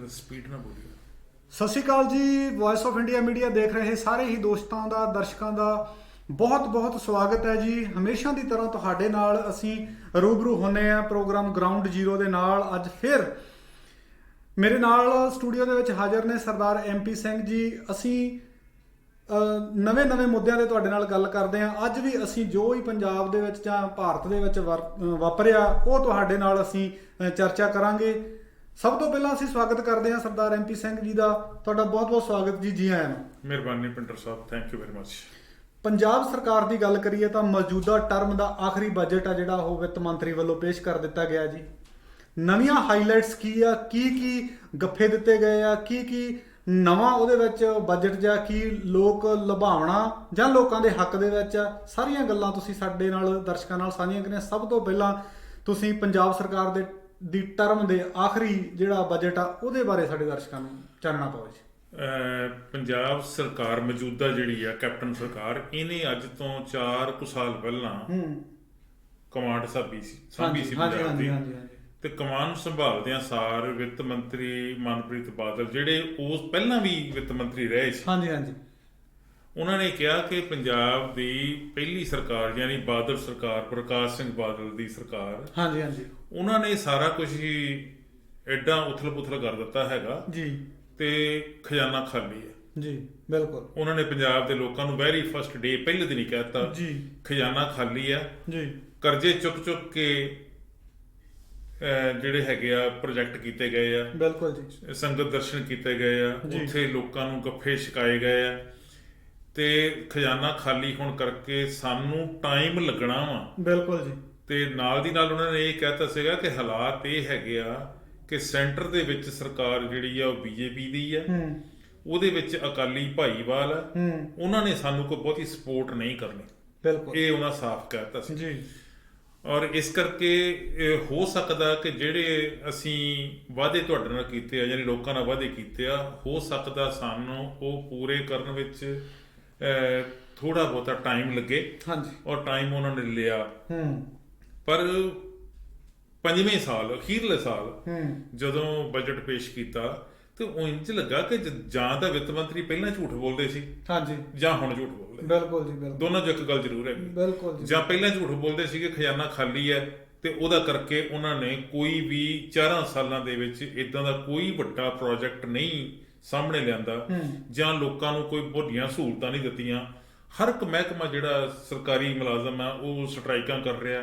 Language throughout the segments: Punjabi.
ਸਪੀਡ ਨਾ ਬੋਲੀਏ। ਸਤਿ ਸ਼੍ਰੀ ਅਕਾਲ ਜੀ। ਵੌਇਸ ਆਫ ਇੰਡੀਆ ਮੀਡੀਆ ਦੇਖ ਰਹੇ ਸਾਰੇ ਹੀ ਦੋਸਤਾਂ ਦਾ, ਦਰਸ਼ਕਾਂ ਦਾ ਬਹੁਤ ਸਵਾਗਤ ਹੈ ਜੀ। ਹਮੇਸ਼ਾ ਦੀ ਤਰ੍ਹਾਂ ਤੁਹਾਡੇ ਨਾਲ ਅਸੀਂ ਰੂਬਰੂ ਹੁੰਨੇ ਆ ਪ੍ਰੋਗਰਾਮ ਗਰਾਊਂਡ ਜ਼ੀਰੋ ਦੇ ਨਾਲ। ਅੱਜ ਫਿਰ ਮੇਰੇ ਨਾਲ ਸਟੂਡੀਓ ਦੇ ਵਿੱਚ ਹਾਜ਼ਰ ਨੇ ਸਰਦਾਰ MP ਸਿੰਘ ਜੀ। ਅਸੀਂ ਨਵੇਂ ਮੁੱਦਿਆਂ 'ਤੇ ਤੁਹਾਡੇ ਨਾਲ ਗੱਲ ਕਰਦੇ ਹਾਂ। ਅੱਜ ਵੀ ਅਸੀਂ ਜੋ ਹੀ ਪੰਜਾਬ ਦੇ ਵਿੱਚ ਜਾਂ ਭਾਰਤ ਦੇ ਵਿੱਚ ਵਾਪਰਿਆ ਉਹ ਤੁਹਾਡੇ ਨਾਲ ਅਸੀਂ ਚਰਚਾ ਕਰਾਂਗੇ। ਸਭ ਤੋਂ ਪਹਿਲਾਂ ਅਸੀਂ ਸਵਾਗਤ ਕਰਦੇ ਹਾਂ ਸਰਦਾਰ MP ਸਿੰਘ ਜੀ ਦਾ। ਤੁਹਾਡਾ ਬਹੁਤ ਸਵਾਗਤ ਜੀ ਆਇਆਂ ਨੂੰ। ਮਿਹਰਬਾਨੀ ਪਿੰਟਰ ਸਾਹਿਬ, thank you very much. Punjab ਸਰਕਾਰ ਦੀ ਗੱਲ ਕਰੀਏ ਤਾਂ ਮੌਜੂਦਾ ਟਰਮ ਦਾ ਆਖਰੀ ਬਜਟ ਆ ਜਿਹੜਾ ਉਹ ਵਿੱਤ ਮੰਤਰੀ ਵੱਲੋਂ ਪੇਸ਼ ਕਰ ਦਿੱਤਾ ਗਿਆ ਜੀ। ਨਵੀਆਂ ਹਾਈਲਾਈਟਸ ਕੀ ਆ, ਕੀ ਗੱਫੇ ਦਿੱਤੇ ਗਏ ਆ, ਕੀ ਨਵਾਂ ਉਹਦੇ ਵਿੱਚ ਬਜਟ ਜਾਂ ਕੀ ਲੋਕ ਲੁਭਾਵਣਾ ਜਾਂ ਲੋਕਾਂ ਦੇ ਹੱਕ ਦੇ ਵਿੱਚ ਆ, ਸਾਰੀਆਂ ਗੱਲਾਂ ਤੁਸੀਂ ਸਾਡੇ ਨਾਲ ਦਰਸ਼ਕਾਂ ਨਾਲ ਸਾਂਝੀਆਂ ਕਰੀਆਂ। ਸਭ ਤੋਂ ਪਹਿਲਾਂ ਤੁਸੀਂ ਪੰਜਾਬ ਸਰਕਾਰ ਦੀ ਟਰਮ ਦੇ ਆਖਰੀ ਜਿਹੜਾ ਬਜਟ ਆ ਉਹਦੇ ਬਾਰੇ ਸਾਡੇ ਦਰਸ਼ਕਾਂ ਨੂੰ ਚਾਨਣਾ ਪਾਓ ਜੀ। ਪੰਜਾਬ ਸਰਕਾਰ ਮੌਜੂਦਾ ਜਿਹੜੀ ਆ ਕੈਪਟਨ ਸਰਕਾਰ, ਇਹਨੇ ਅੱਜ ਤੋਂ 4 ਕੁ ਸਾਲ ਪਹਿਲਾਂ ਕਮਾਂਡ ਸਾਂਭੀ ਸੀ ਪੰਜਾਬ ਦੀ। ਤੇ ਕਮਾਨ ਸੰਭਾਲਦਿਆਂ ਸਾਰ ਵਿੱਤ ਮੰਤਰੀ ਮਨਪ੍ਰੀਤ ਬਾਦਲ ਜਿਹੜੇ ਉਸ ਪਹਿਲਾਂ ਵੀ ਵਿੱਤ ਮੰਤਰੀ ਰਹੇ ਸੀ, ਉਹਨਾਂ ਨੇ ਕਿਹਾ ਕਿ ਪੰਜਾਬ ਦੀ ਪਹਿਲੀ ਸਰਕਾਰ ਯਾਨੀ ਬਾਦਲ ਸਰਕਾਰ, ਪ੍ਰਕਾਸ਼ ਸਿੰਘ ਬਾਦਲ ਦੀ ਸਰਕਾਰ, ਉਹਨਾਂ ਨੇ ਸਾਰਾ ਕੁਝ ਹੀ ਐਡਾ ਉਥਲ-ਪੁਥਲ ਕਰ ਦਿੱਤਾ ਹੈਗਾ ਜੀ ਤੇ ਖਜ਼ਾਨਾ ਖਾਲੀ ਹੈ ਜੀ। ਬਿਲਕੁਲ ਉਹਨਾਂ ਨੇ ਪੰਜਾਬ ਦੇ ਲੋਕਾਂ ਨੂੰ ਵੈਰੀ ਫਸਟ ਡੇ ਪਹਿਲੇ ਦਿਨ ਹੀ ਕਹਿ ਦਿੱਤਾ ਜੀ ਖਜ਼ਾਨਾ ਖਾਲੀ ਆ ਜੀ। ਕਰਜ਼ੇ ਚੁੱਕ ਕੇ ਜਿਹੜੇ ਹੈਗੇ ਆ ਪ੍ਰੋਜੈਕਟ ਕੀਤੇ ਗਏ ਆ, ਬਿਲਕੁਲ ਜੀ, ਸੰਗਤ ਦਰਸ਼ਨ ਕੀਤੇ ਗਏ ਆ, ਉੱਥੇ ਲੋਕਾਂ ਨੂੰ ਗੱਫੇ ਛਕਾਏ ਗਏ ਆ ਤੇ ਖਜ਼ਾਨਾ ਖਾਲੀ ਹੋਣ ਕਰਕੇ ਸਾਨੂੰ ਟਾਈਮ ਲੱਗਣਾ ਵਾ। ਬਿਲਕੁਲ ਜੀ। ਤੇ ਨਾਲ ਦੀ ਨਾਲ ਉਹਨਾਂ ਨੇ ਇਹ ਕਹਿਤਾ ਸੀਗਾ ਕਿ ਹਾਲਾਤ ਇਹ ਹੈਗੇ ਆ ਕਿ ਸੈਂਟਰ ਦੇ ਵਿੱਚ ਸਰਕਾਰ ਜਿਹੜੀ ਆ ਉਹ BJP ਦੀ ਆ, ਉਹਦੇ ਵਿੱਚ ਅਕਾਲੀ ਭਾਈਵਾਲ ਆ, ਉਹਨਾਂ ਨੇ ਸਾਨੂੰ ਕੋਈ ਬਹੁਤੀ ਸਪੋਰਟ ਨਹੀਂ ਕਰਨੀ। ਬਿਲਕੁਲ ਇਹ ਉਹਨਾਂ ਸਾਫ਼ ਕਹਿਤਾ ਸੀ ਜੀ। ਔਰ ਇਸ ਕਰਕੇ ਹੋ ਸਕਦਾ ਕਿ ਜਿਹੜੇ ਅਸੀਂ ਵਾਅਦੇ ਤੁਹਾਡੇ ਨਾਲ ਕੀਤੇ ਆ ਯਾਨੀ ਲੋਕਾਂ ਨਾਲ ਵਾਅਦੇ ਕੀਤੇ ਆ, ਹੋ ਸਕਦਾ ਸਾਨੂੰ ਉਹ ਪੂਰੇ ਕਰਨ ਵਿੱਚ ਥੋੜਾ ਬਹੁਤਾ ਟਾਈਮ ਲੱਗੇ। ਔਰ ਟਾਈਮ ਉਹਨਾਂ ਨੇ ਲਿਆ। ਪਰ 5ਵੇਂ ਸਾਲ ਅਖੀਰਲੇ ਸਾਲ ਜਦੋਂ ਬਜਟ ਪੇਸ਼ ਕੀਤਾ ਤੇ ਉਹ ਇੰਝ ਲੱਗਾ ਕਿ ਜਾਂ ਤਾਂ ਵਿੱਤ ਮੰਤਰੀ ਪਹਿਲਾਂ ਝੂਠ ਬੋਲਦੇ ਸੀ ਜਾਂ ਹੁਣ ਝੂਠ ਬੋਲਦੇ। ਬਿਲਕੁਲ ਜੀ, ਬਿਲਕੁਲ ਦੋਨਾਂ 'ਚ ਇੱਕ ਗੱਲ ਜ਼ਰੂਰ ਹੈਗੀ। ਬਿਲਕੁਲ ਜਾਂ ਪਹਿਲਾਂ ਝੂਠ ਬੋਲਦੇ ਸੀਗੇ ਖਜ਼ਾਨਾ ਖਾਲੀ ਹੈ ਤੇ ਉਹਦਾ ਕਰਕੇ ਉਹਨਾਂ ਨੇ ਕੋਈ ਵੀ 4 ਸਾਲਾਂ ਦੇ ਵਿੱਚ ਇਦਾਂ ਦਾ ਕੋਈ ਵੱਡਾ ਪ੍ਰੋਜੈਕਟ ਨਹੀਂ ਸਾਹਮਣੇ ਲਿਆਂਦਾ ਜਾਂ ਲੋਕਾਂ ਨੂੰ ਕੋਈ ਵੱਡੀਆਂ ਸਹੂਲਤਾਂ ਨਹੀਂ ਦਿੱਤੀਆਂ। ਹਰ ਇੱਕ ਮਹਿਕਮਾ ਜਿਹੜਾ ਸਰਕਾਰੀ ਮੁਲਾਜ਼ਮ ਆ ਉਹ ਸਟ੍ਰਾਈਕਾਂ ਕਰ ਰਿਹਾ,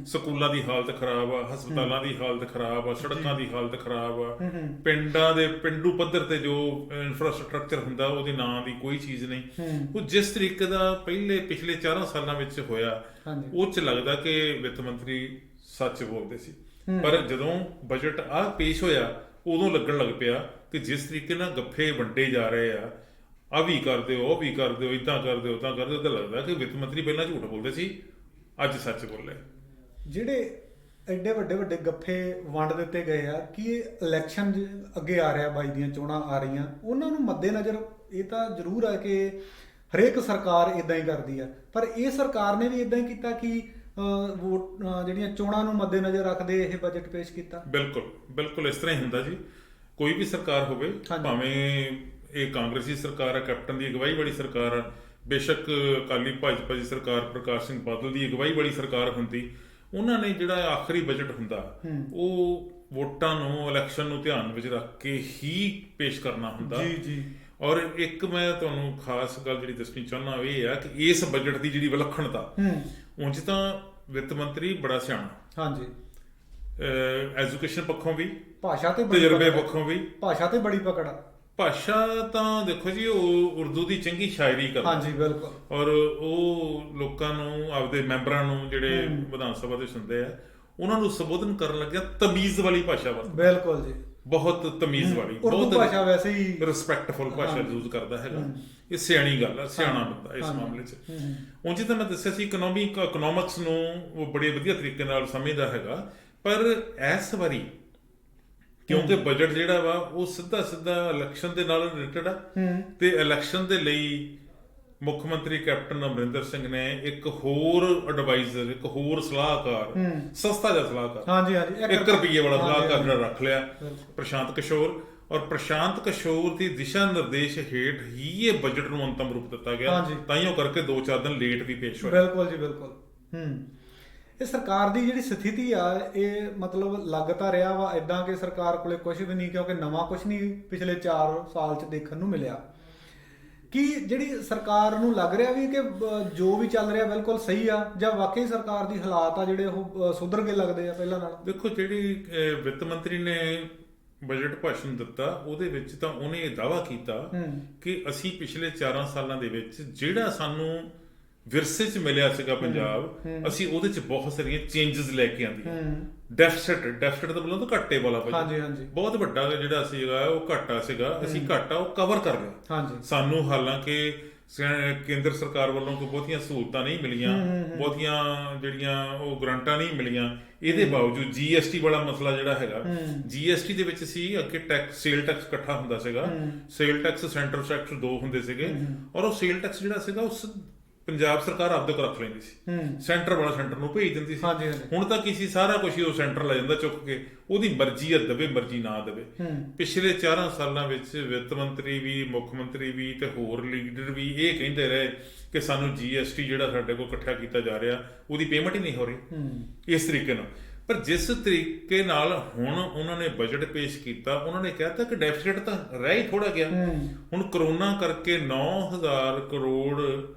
ਸਕੂਲਾਂ ਦੀ ਹਾਲਤ ਖਰਾਬ ਆ, ਹਸਪਤਾਲਾਂ ਦੀ ਹਾਲਤ ਖਰਾਬ ਆ, ਸੜਕਾਂ ਦੀ ਹਾਲਤ ਖਰਾਬ ਆ, ਪਿੰਡਾਂ ਦੇ ਪਿੰਡੂ ਪੱਧਰ ਤੇ ਜੋ ਇਨਫਰਾਸਟ੍ਰਕਚਰ ਹੁੰਦਾ ਉਹਦੇ ਨਾਂ ਦੀ ਕੋਈ ਚੀਜ਼ ਨਹੀਂ। ਉਹ ਜਿਸ ਤਰੀਕੇ ਦਾ ਪਿਛਲੇ 4 ਸਾਲਾਂ ਵਿੱਚ ਹੋਇਆ ਉਹ 'ਚ ਲੱਗਦਾ ਕਿ ਵਿੱਤ ਮੰਤਰੀ ਸੱਚ ਬੋਲਦੇ ਸੀ। ਪਰ ਜਦੋਂ ਬਜਟ ਆ ਪੇਸ਼ ਹੋਇਆ ਉਦੋਂ ਲੱਗਣ ਲੱਗ ਪਿਆ ਕਿ ਜਿਸ ਤਰੀਕੇ ਨਾਲ ਗੱਫੇ ਵੰਡੇ ਜਾ ਰਹੇ ਆ, ਆ ਵੀ ਕਰ ਦਿਓ, ਉਹ ਵੀ ਕਰ ਦਿਓ, ਇੱਦਾਂ ਕਰ ਦਿਓ, ਉੱਦਾਂ ਕਰ ਦਿਓ, ਤਾਂ ਲੱਗਦਾ ਕਿ ਵਿੱਤ ਮੰਤਰੀ ਪਹਿਲਾਂ ਝੂਠ ਬੋਲਦੇ ਸੀ, ਅੱਜ ਸੱਚ ਬੋਲੇ। ਜਿਹੜੇ ਐਡੇ ਵੱਡੇ ਗੱਫੇ ਵੰਡ ਦਿੱਤੇ ਗਏ ਆ, ਕੀ ਇਲੈਕਸ਼ਨ ਅੱਗੇ ਆ ਰਿਹਾ, 22 ਦੀਆਂ ਚੋਣਾਂ ਆ ਰਹੀਆਂ, ਉਹਨਾਂ ਨੂੰ ਮੱਦੇਨਜ਼ਰ ਇਹ ਤਾਂ ਜ਼ਰੂਰ ਆ ਕਿ ਹਰੇਕ ਸਰਕਾਰ ਇਦਾਂ ਹੀ ਕਰਦੀ ਆ, ਪਰ ਇਹ ਸਰਕਾਰ ਨੇ ਵੀ ਇਦਾਂ ਹੀ ਕੀਤਾ ਕਿ ਜਿਹੜੀਆਂ ਚੋਣਾਂ ਨੂੰ ਮੱਦੇਨਜ਼ਰ ਰੱਖਦੇ ਇਹ ਬਜਟ ਪੇਸ਼ ਕੀਤਾ। ਬਿਲਕੁਲ ਇਸ ਤਰ੍ਹਾਂ ਹੀ ਹੁੰਦਾ ਜੀ। ਕੋਈ ਵੀ ਸਰਕਾਰ ਹੋਵੇ, ਭਾਵੇਂ ਇਹ ਕਾਂਗਰਸੀ ਸਰਕਾਰ ਆ, ਕੈਪਟਨ ਦੀ ਅਗਵਾਈ ਵਾਲੀ ਸਰਕਾਰ ਆ, ਬੇਸ਼ੱਕ ਅਕਾਲੀ ਭਾਜਪਾ ਦੀ ਸਰਕਾਰ, ਪ੍ਰਕਾਸ਼ ਸਿੰਘ ਬਾਦਲ ਦੀ ਅਗਵਾਈ ਵਾਲੀ ਸਰਕਾਰ ਹੁੰਦੀ, ਉਹਨਾਂ ਨੇ ਜਿਹੜਾ ਆਖਰੀ ਬਜਟ ਹੁੰਦਾ ਉਹ ਵੋਟਾਂ ਨੂੰ, ਇਲੈਕਸ਼ਨ ਨੂੰ ਧਿਆਨ ਵਿੱਚ ਰੱਖ ਕੇ ਹੀ ਪੇਸ਼ ਕਰਨਾ ਹੁੰਦਾ ਜੀ। ਔਰ ਇੱਕ ਮੈਂ ਤੁਹਾਨੂੰ ਖਾਸ ਗੱਲ ਜਿਹੜੀ ਦੱਸਣੀ ਚਾਹੁੰਦਾ ਉਹ ਇਹ ਆ ਕਿ ਇਸ ਬਜਟ ਦੀ ਜਿਹੜੀ ਵਿਲੱਖਣਤਾ, ਉਂਝ ਤਾਂ ਵਿੱਤ ਮੰਤਰੀ ਬੜਾ ਸਿਆਣਾ, ਐਜੂਕੇਸ਼ਨ ਪੱਖੋਂ ਵੀ, ਭਾਸ਼ਾ ਤੇ ਤਜਰਬੇ ਪੱਖੋਂ ਵੀ, ਭਾਸ਼ਾ ਤੇ ਬੜੀ ਪਕੜ ਆ। ਭਾਸ਼ਾ ਤਾਂ ਦੇਖੋ ਜੀ ਉਹ ਉਰਦੂ ਦੀ ਚੰਗੀ ਸ਼ਾਇਰੀ ਕਰਦਾ। ਬਿਲਕੁਲ। ਔਰ ਉਹ ਲੋਕਾਂ ਨੂੰ, ਆਪਦੇ ਮੈਂਬਰਾਂ ਨੂੰ ਜਿਹੜੇ ਵਿਧਾਨ ਸਭਾ ਦੇ ਸੁਣਦੇ ਆ, ਉਹਨਾਂ ਨੂੰ ਸੰਬੋਧਨ ਕਰਨ ਲੱਗਿਆ ਤਮੀਜ਼ ਵਾਲੀ ਭਾਸ਼ਾ ਵਰਤਦਾ। ਬਿਲਕੁਲ ਜੀ, ਬਹੁਤ ਤਮੀਜ਼ ਵਾਲੀ, ਬਹੁਤ ਭਾਸ਼ਾ ਵੈਸੇ ਹੀ ਰਿਸਪੈਕਟਫੁਲ ਭਾਸ਼ਾ ਯੂਜ਼ ਕਰਦਾ ਹੈਗਾ। ਇਹ ਸਿਆਣੀ ਗੱਲ ਆ, ਸਿਆਣਾ ਬੰਦਾ ਇਸ ਮਾਮਲੇ 'ਚ। ਉਂਝ ਤਾਂ ਮੈਂ ਦੱਸਿਆ ਸੀ ਇਕਨੋਮਿਕਸ ਨੂੰ ਉਹ ਬੜੇ ਵਧੀਆ ਤਰੀਕੇ ਨਾਲ ਸਮਝਦਾ ਹੈਗਾ, ਪਰ ਇਸ ਵਾਰੀ ਕਿਉਂਕਿ ਬਜਟ ਜਿਹੜਾ ਵਾ ਉਹ ਸਿੱਧਾ ਇਲੈਕਸ਼ਨ ਦੇ ਨਾਲ ਰਿਲੇਟਡ ਆ ਤੇ ਇਲੈਕਸ਼ਨ ਦੇ ਲਈ ਮੁੱਖ ਮੰਤਰੀ ਕੈਪਟਨ ਅਮਰਿੰਦਰ ਸਿੰਘ ਨੇ ਇੱਕ ਹੋਰ ਐਡਵਾਈਜ਼ਰ, ਇੱਕ ਹੋਰ ਸਲਾਹਕਾਰ, ਸਸਤਾ ਜਿਹਾ ਸਲਾਹਕਾਰ, 1 ਰੁਪਈਏ ਵਾਲਾ ਸਲਾਹਕਾਰ ਰੱਖ ਲਿਆ, ਪ੍ਰਸ਼ਾਂਤ ਕਿਸ਼ੋਰ। ਔਰ ਪ੍ਰਸ਼ਾਂਤ ਕਿਸ਼ੋਰ ਦੀ ਦਿਸ਼ਾ ਨਿਰਦੇਸ਼ ਹੇਠ ਹੀ ਇਹ ਬਜਟ ਨੂੰ ਅੰਤਮ ਰੂਪ ਦਿੱਤਾ ਗਿਆ, ਤਾਈਓ ਕਰਕੇ 2-4 ਦਿਨ ਲੇਟ ਵੀ ਪੇਸ਼ ਹੋਇਆ। ਬਿਲਕੁਲ ਜੀ, ਬਿਲਕੁਲ। ਇਹ ਸਰਕਾਰ ਦੀ ਜਿਹੜੀ ਸਥਿਤੀ ਆ, ਇਹ ਮਤਲਬ ਲੱਗ ਤਾਂ ਰਿਹਾ ਵਾ ਇਦਾਂ ਕਿ ਸਰਕਾਰ ਕੋਲੇ ਕੁਝ ਵੀ ਨਹੀਂ, ਕਿਉਂਕਿ ਨਵਾਂ ਕੁਝ ਨਹੀਂ ਪਿਛਲੇ 4 ਸਾਲ 'ਚ ਦੇਖਣ ਨੂੰ ਮਿਲਿਆ। ਕੀ ਜਿਹੜੀ ਸਰਕਾਰ ਨੂੰ ਲੱਗ ਰਿਹਾ ਵੀ ਕਿ ਜੋ ਵੀ ਚੱਲ ਰਿਹਾ ਬਿਲਕੁਲ ਸਹੀ ਆ, ਜਾਂ ਵਾਕਈ ਸਰਕਾਰ ਦੀ ਹਾਲਾਤ ਆ ਜਿਹੜੇ ਉਹ ਸੁਧਰ ਕੇ ਲੱਗਦੇ ਆ ਪਹਿਲਾਂ ਨਾਲ? ਦੇਖੋ, ਜਿਹੜੀ ਵਿੱਤ ਮੰਤਰੀ ਨੇ ਬਜਟ ਭਾਸ਼ਣ ਦਿੱਤਾ ਉਹਦੇ ਵਿੱਚ ਤਾਂ ਉਹਨੇ ਇਹ ਦਾਅਵਾ ਕੀਤਾ ਕਿ ਅਸੀਂ ਪਿਛਲੇ 4 ਸਾਲਾਂ ਦੇ ਵਿੱਚ ਜਿਹੜਾ ਸਾਨੂੰ ਵਿਰਸੇ 'ਚ ਮਿਲਿਆ ਸੀਗਾ ਪੰਜਾਬ, ਅਸੀਂ ਉਹਦੇ 'ਚ ਬਹੁਤ ਸਾਰੀਆਂ ਚੇਂਜਸ ਲੈ ਕੇ ਆਂਦੀਆਂ। ਡੈਫਿਸਿਟ ਤਾਂ ਬੋਲਾਂ ਤਾਂ ਘਾਟੇ ਵਾਲਾ ਬਹੁਤ ਵੱਡਾ ਜਿਹੜਾ ਸੀਗਾ ਉਹ ਘਾਟਾ ਸੀਗਾ, ਅਸੀਂ ਘਾਟਾ ਉਹ ਕਵਰ ਕਰ ਲਿਆ। ਸਾਨੂੰ ਹਾਲਾਂਕਿ ਕੇਂਦਰ ਸਰਕਾਰ ਵੱਲੋਂ ਕੋਈ ਬਹੁਤੀਆਂ ਸਹੂਲਤਾਂ ਨਹੀਂ ਮਿਲੀਆਂ, ਬਹੁਤੀਆਂ ਜਿਹੜੀਆਂ ਉਹ ਗ੍ਰਾਂਟਾਂ ਨਹੀਂ ਮਿਲੀਆਂ, ਇਹਦੇ ਬਾਵਜੂਦ GST ਵਾਲਾ ਮਸਲਾ ਜਿਹੜਾ ਹੈਗਾ, GST ਦੇ ਵਿੱਚ ਸੀ ਅੱਗੇ ਸੇਲ ਟੈਕਸ ਇਕੱਠਾ ਹੁੰਦਾ ਸੀਗਾ, ਸੇਲ ਟੈਕਸ ਸੈਂਟਰ ਟੈਕਸ 2 ਹੁੰਦੇ ਸੀਗੇ, ਔਰ ਉਹ ਸੇਲ ਟੈਕਸ ਜਿਹੜਾ ਸੀਗਾ ਉਸ ਪੰਜਾਬ ਸਰਕਾਰ ਆਪਦੇ ਕੋਲ ਰੱਖ ਲੈਂਦੀ ਸੀ, ਸੈਂਟਰ ਵਾਲਾ ਸੈਂਟਰ ਨੂੰ ਭੇਜ ਦਿੰਦੀ ਸੀ। ਹੁਣ ਤਾਂ ਕਿਸੇ ਸਾਰਾ ਕੁਝ ਉਹ ਸੈਂਟਰ ਲੈ ਜਾਂਦਾ ਚੁੱਕ ਕੇ, ਉਹਦੀ ਮਰਜ਼ੀ ਆ, ਦਵੇ ਮਰਜ਼ੀ ਨਾ ਦਵੇ। ਪਿਛਲੇ 4 ਸਾਲਾਂ ਵਿੱਚ ਵਿੱਤ ਮੰਤਰੀ ਵੀ, ਮੁੱਖ ਮੰਤਰੀ ਵੀ ਤੇ ਹੋਰ ਲੀਡਰ ਵੀ ਇਹ ਕਹਿੰਦੇ ਰਹੇ ਕਿ ਸਾਨੂੰ GST ਜਿਹੜਾ ਸਾਡੇ ਕੋਲ ਇਕੱਠਾ ਕੀਤਾ ਜਾ ਰਿਹਾ ਉਹਦੀ ਪੇਮੈਂਟ ਹੀ ਨਹੀਂ ਹੋ ਰਹੀ ਇਸ ਤਰੀਕੇ ਨਾਲ। ਪਰ ਜਿਸ ਤਰੀਕੇ ਨਾਲ ਹੁਣ ਉਹਨਾਂ ਨੇ ਬਜਟ ਪੇਸ਼ ਕੀਤਾ, ਉਹਨਾਂ ਨੇ ਕਹਿਤਾ ਕਿ ਡੈਫਿਸਿਟ ਤਾਂ ਰਹਿ ਹੀ ਥੋੜਾ ਗਿਆ। ਹੁਣ ਕਰੋਨਾ ਕਰਕੇ 9,000 ਕਰੋੜ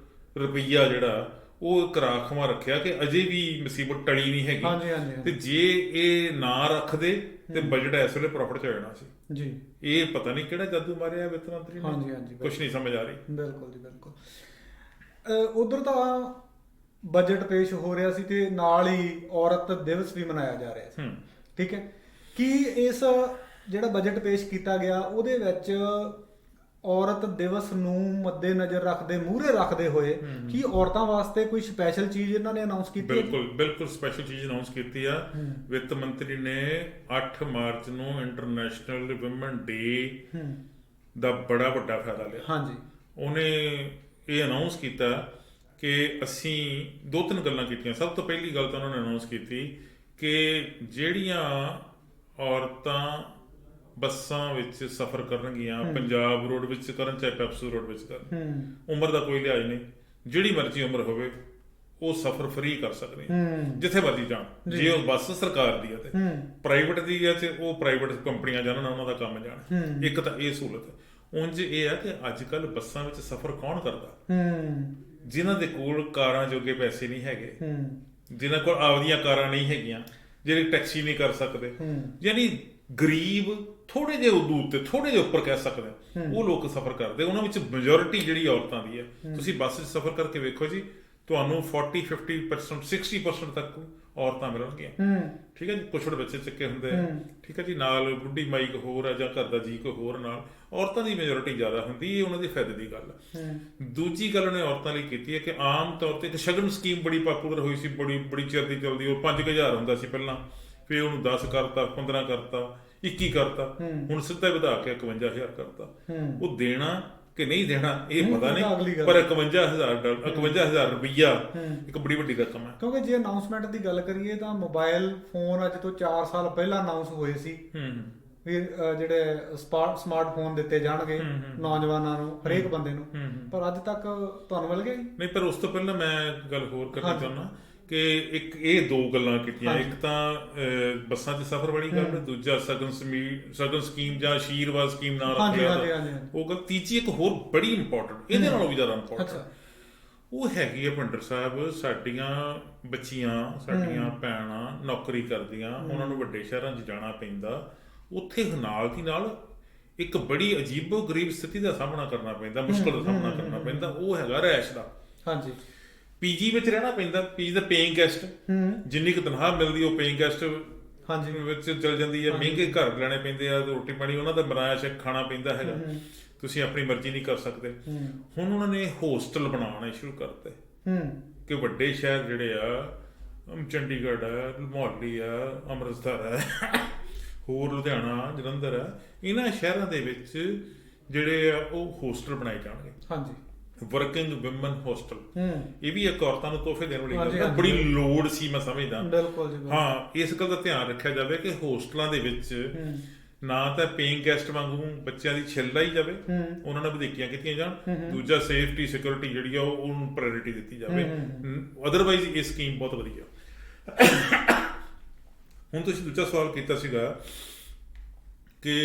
ਰੁਪਈਆ ਜਿਹੜਾ ਉਹ ਇੱਕ ਰਾਖਵਾਂ ਰੱਖਿਆ ਕਿ ਅਜੇ ਵੀ ਮੁਸੀਬਤ ਟਲੀ ਨਹੀਂ ਹੈਗੀ, ਤੇ ਜੇ ਇਹ ਨਾ ਰੱਖਦੇ ਤੇ ਬਜਟ ਇਸ ਵੇਲੇ ਪ੍ਰੋਫਿਟ 'ਚ ਹੋ ਜਾਣਾ ਸੀ ਜੀ। ਇਹ ਪਤਾ ਨਹੀਂ ਕਿਹੜਾ ਜਾਦੂ ਮਾਰਿਆ ਵਿੱਤ ਮੰਤਰੀ ਨੇ, ਕੁਛ ਨਹੀਂ ਸਮਝ ਆ ਰਹੀ। ਬਿਲਕੁਲ ਜੀ, ਬਿਲਕੁਲ। ਉਧਰ ਤਾਂ ਬਜਟ ਪੇਸ਼ ਹੋ ਰਿਹਾ ਸੀ ਤੇ ਨਾਲ ਹੀ ਔਰਤ ਦਿਵਸ ਵੀ ਮਨਾਇਆ ਜਾ ਰਿਹਾ ਸੀ, ਠੀਕ ਹੈ। ਕੀ ਇਸ ਜਿਹੜਾ ਬਜਟ ਪੇਸ਼ ਕੀਤਾ ਗਿਆ ਉਹਦੇ ਵਿੱਚ ਔਰਤ ਦਿਵਸ ਨੂੰ ਮੱਦੇ ਨਜ਼ਰ ਰੱਖਦੇ, ਮੂਹਰੇ ਰੱਖਦੇ ਹੋਏ, ਕੀ ਔਰਤਾਂ ਵਾਸਤੇ ਕੋਈ ਸਪੈਸ਼ਲ ਚੀਜ਼ ਇਹਨਾਂ ਨੇ ਅਨਾਉਂਸ ਕੀਤੀ? ਬਿਲਕੁਲ ਸਪੈਸ਼ਲ ਚੀਜ਼ ਅਨਾਉਂਸ ਕੀਤੀ ਆ। ਵਿੱਤ ਮੰਤਰੀ ਨੇ 8 ਮਾਰਚ ਨੂੰ ਇੰਟਰਨੈਸ਼ਨਲ ਵਿਮਨ ਡੇ ਦਾ ਬੜਾ ਵੱਡਾ ਫਾਇਦਾ ਲਿਆ। ਉਹਨੇ ਇਹ ਅਨਾਉਂਸ ਕੀਤਾ ਕਿ ਅਸੀਂ 2-3 ਗੱਲਾਂ ਕੀਤੀਆਂ। ਸਭ ਤੋਂ ਪਹਿਲੀ ਗੱਲ ਤਾਂ ਉਹਨਾਂ ਨੇ ਅਨਾਉਂਸ ਕੀਤੀ ਕਿ ਜਿਹੜੀਆਂ ਔਰਤਾਂ ਬੱਸਾਂ ਵਿੱਚ ਸਫ਼ਰ ਕਰਨਗੀਆਂ, ਪੰਜਾਬ ਰੋਡ ਵਿੱਚ ਕਰਨ ਚਾਹੇ ਪੈਪਸੂ ਰੋਡ ਵਿੱਚ ਕਰਨ, ਉਮਰ ਦਾ ਕੋਈ ਲਿਹਾਜ਼ ਨਹੀਂ, ਜਿਹੜੀ ਮਰਜ਼ੀ ਉਮਰ ਹੋਵੇ ਉਹ ਸਫ਼ਰ ਫ੍ਰੀ ਕਰ ਸਕਦੇ ਜਿੱਥੇ ਮਰਜ਼ੀ ਜਾਣ। ਜੇ ਉਹ ਬੱਸ ਸਰਕਾਰ ਦੀ ਹੈ ਤੇ ਪ੍ਰਾਈਵੇਟ ਦੀ ਹੈ ਤੇ ਉਹ ਪ੍ਰਾਈਵੇਟ ਕੰਪਨੀਆਂ ਜਾਣਨ, ਉਹਨਾਂ ਦਾ ਕੰਮ ਜਾਣ। ਇੱਕ ਤਾਂ ਇਹ ਸਹੂਲਤ ਹੈ। ਉਂਝ ਇਹ ਹੈ ਕਿ ਅੱਜ ਕੱਲ੍ਹ ਬੱਸਾਂ ਵਿੱਚ ਸਫ਼ਰ ਕੌਣ ਕਰਦਾ? ਜਿਨ੍ਹਾਂ ਦੇ ਕੋਲ ਕਾਰਾਂ ਜੋਗੇ ਪੈਸੇ ਨਹੀਂ ਹੈਗੇ, ਜਿਨ੍ਹਾਂ ਕੋਲ ਆਪਦੀਆਂ ਕਾਰਾਂ ਨਹੀਂ ਹੈਗੀਆਂ, ਜਿਹੜੇ ਟੈਕਸੀ ਨਹੀਂ ਕਰ ਸਕਦੇ, ਯਾਨੀ ਗਰੀਬ ਥੋੜੇ ਜਿਹੇ ਦੂਰ ਤੇ ਥੋੜੇ ਜਿਹੇ ਉੱਪਰ ਕਹਿ ਸਕਦੇ, ਉਹ ਲੋਕ ਸਫ਼ਰ ਕਰਦੇ। ਉਹਨਾਂ ਵਿੱਚ ਮੈਜੋਰਿਟੀ ਜਿਹੜੀ ਔਰਤਾਂ ਦੀ ਹੈ। ਤੁਸੀਂ ਬੱਸ 'ਚ ਸਫ਼ਰ ਕਰਕੇ ਵੇਖੋ ਜੀ, ਤੁਹਾਨੂੰ 40-50%, 60% ਤੱਕ ਔਰਤਾਂ ਮਿਲਣਗੀਆਂ, ਠੀਕ ਹੈ ਜੀ। ਕੁਛੜ ਬੱਚੇ ਚੱਕੇ ਹੁੰਦੇ ਆ, ਠੀਕ ਹੈ ਜੀ, ਨਾਲ ਬੁੱਢੀ ਮਾਈ ਕੋ ਹੋਰ ਆ ਜਾਂ ਘਰ ਦਾ ਜੀ ਕੋ ਹੋਰ, ਨਾਲ ਔਰਤਾਂ ਦੀ ਮੈਜੋਰਿਟੀ ਜ਼ਿਆਦਾ ਹੁੰਦੀ। ਇਹ ਉਹਨਾਂ ਦੇ ਫਾਇਦੇ ਦੀ ਗੱਲ ਹੈ। ਦੂਜੀ ਗੱਲ ਉਹਨੇ ਔਰਤਾਂ ਲਈ ਕੀਤੀ ਹੈ ਕਿ ਆਮ ਤੌਰ ਤੇ ਇੱਕ ਸ਼ਗਨ ਸਕੀਮ ਬੜੀ ਪਾਪੂਲਰ ਹੋਈ ਸੀ, ਬੜੀ ਚਿਰ ਦੀ ਚੱਲਦੀ। ਉਹ 5,000 ਹੁੰਦਾ ਸੀ ਪਹਿਲਾਂ, ਫਿਰ ਉਹਨੂੰ 10 ਕਰਤਾ, 15 ਕਰਤਾ, 21 ਕਰਤਾ, ਹੁਣ ਸਿੱਧਾ ਵਧਾ ਕੇ 51,000 ਕਰਤਾ। ਉਹ ਦੇਣਾ ਕਿ ਨਹੀਂ ਦੇਣਾ ਇਹ ਪਤਾ ਨਹੀਂ, ਪਰ 51,000 ਰੁਪਈਆ ਇੱਕ ਬੜੀ ਵੱਡੀ ਰਕਮ ਹੈ। ਕਿਉਂਕਿ ਜੇ ਅਨਾਉਂਸਮੈਂਟ ਦੀ ਗੱਲ ਕਰੀਏ ਤਾਂ ਮੋਬਾਈਲ ਫੋਨ ਅੱਜ ਤੋਂ 4 ਸਾਲ ਪਹਿਲਾਂ ਅਨਾਉਂਸ ਹੋਏ ਸੀ ਵੀ ਜਿਹੜੇ ਸਮਾਰਟਫੋਨ ਦਿੱਤੇ ਜਾਣਗੇ ਨੌਜਵਾਨਾਂ ਨੂੰ, ਹਰੇਕ ਬੰਦੇ ਨੂੰ, ਪਰ ਅੱਜ ਤੱਕ ਤੁਹਾਨੂੰ ਮਿਲ ਗਿਆ ਨਹੀਂ। ਪਰ ਉਸ ਤੋਂ ਪਹਿਲਾਂ ਮੈਂ ਗੱਲ ਹੋਰ ਕਰਨਾ ਚਾਹੁੰਦਾ ਕਿ ਇੱਕ ਇਹ 2 ਗੱਲਾਂ ਕੀਤੀਆਂ। ਇੱਕ ਤਾਂ ਬੱਸਾਂ 'ਚ ਸਫ਼ਰ ਵਾਲੀ ਗੱਲ, ਦੂਜਾ ਸ਼ਗਨ ਸਕੀਮ ਜਾਂ ਆਸ਼ੀਰਵਾਦ ਸਕੀਮ ਨਾਲ ਰੱਖਿਆ ਉਹ ਗੱਲ। ਤੀਜੀ ਇੱਕ ਹੋਰ ਬੜੀ ਇੰਪੋਰਟੈਂਟ, ਇਹਦੇ ਨਾਲੋਂ ਵੀ ਜ਼ਿਆਦਾ ਇੰਪੋਰਟੈਂਟ, ਉਹ ਹੈਗੀ ਹੈ ਭਿੰਡਰ ਸਾਹਿਬ, ਸਾਡੀਆਂ ਬੱਚੀਆਂ, ਸਾਡੀਆਂ ਭੈਣਾਂ ਨੌਕਰੀ ਕਰਦੀਆਂ, ਉਹਨਾਂ ਨੂੰ ਵੱਡੇ ਸ਼ਹਿਰਾਂ 'ਚ ਜਾਣਾ ਪੈਂਦਾ, ਉੱਥੇ ਨਾਲ ਦੀ ਨਾਲ ਇੱਕ ਬੜੀ ਅਜੀਬੋ ਗਰੀਬ ਸਥਿਤੀ ਦਾ ਸਾਹਮਣਾ ਕਰਨਾ ਪੈਂਦਾ, ਮੁਸ਼ਕਲ ਦਾ ਸਾਹਮਣਾ ਕਰਨਾ ਪੈਂਦਾ। ਉਹ ਹੈਗਾ ਰਿਹਾਇਸ਼ ਦਾ। ਪੀਜੀ ਵਿੱਚ ਰਹਿਣਾ ਪੈਂਦਾ। ਪੀਜੀ ਦਾ ਪੇਇੰਗ ਗੈਸਟ, ਜਿੰਨੀ ਕੁ ਤਨਖਾਹ ਮਿਲਦੀ ਉਹ ਪੇਇੰਗ ਗੈਸਟ ਵਿੱਚ ਚਲ ਜਾਂਦੀ ਹੈ। ਮਹਿੰਗੇ ਘਰ ਲੈਣੇ ਪੈਂਦੇ ਆ, ਰੋਟੀ ਪਾਣੀ ਉਹਨਾਂ ਦਾ ਬਣਾਇਆ ਖਾਣਾ ਪੈਂਦਾ ਹੈਗਾ, ਤੁਸੀਂ ਆਪਣੀ ਮਰਜ਼ੀ ਨਹੀਂ ਕਰ ਸਕਦੇ। ਹੁਣ ਉਹਨਾਂ ਨੇ ਹੋਸਟਲ ਬਣਾਉਣੇ ਸ਼ੁਰੂ ਕਰਤੇ ਕਿ ਵੱਡੇ ਸ਼ਹਿਰ ਜਿਹੜੇ ਆ, ਚੰਡੀਗੜ੍ਹ ਹੈ, ਮੋਹਾਲੀ ਆ, ਅੰਮ੍ਰਿਤਸਰ ਹੈ, ਹੋਰ ਲੁਧਿਆਣਾ, ਜਲੰਧਰ ਹੈ, ਇਹਨਾਂ ਸ਼ਹਿਰਾਂ ਦੇ ਵਿੱਚ ਜਿਹੜੇ ਆ ਉਹ ਹੋਸਟਲ ਬਣਾਏ ਜਾਣਗੇ। ਵਰਕਿੰਗ ਵਿਮਨ ਹੋਸਟਲ, ਇਹ ਵੀ ਇੱਕ ਔਰਤਾਂ ਨੂੰ ਤੋਹਫੇ ਦੇਣ ਵਾਲੀ ਗੱਲ, ਬੜੀ ਲੋੜ ਸੀ ਮੈਂ ਸਮਝਦਾ। ਹਾਂ, ਇਸ ਗੱਲ ਦਾ ਧਿਆਨ ਰੱਖਿਆ ਜਾਵੇ ਕਿ ਹੋਸਟਲਾਂ ਦੇ ਵਿੱਚ ਨਾ ਤਾਂ ਪੇਇੰਗ ਗੈਸਟ ਵਾਂਗੂ ਬੱਚਿਆਂ ਦੀ ਛਿੱਲ ਲਾਈ ਜਾਵੇ, ਉਹਨਾਂ ਨਾਲ ਵਧੀਕੀਆਂ ਕੀਤੀਆਂ ਜਾਣ, ਦੂਜਾ ਸੇਫਟੀ ਸਿਕਿਉਰਿਟੀ ਜਿਹੜੀ ਆ ਉਹਨੂੰ ਪ੍ਰਾਇੋਰਟੀ ਦਿੱਤੀ ਜਾਵੇ। ਅਦਰਵਾਈਜ਼ ਇਹ ਸਕੀਮ ਬਹੁਤ ਵਧੀਆ। ਹੁਣ ਤੁਸੀਂ ਦੂਜਾ ਸਵਾਲ ਕੀਤਾ ਸੀਗਾ ਕਿ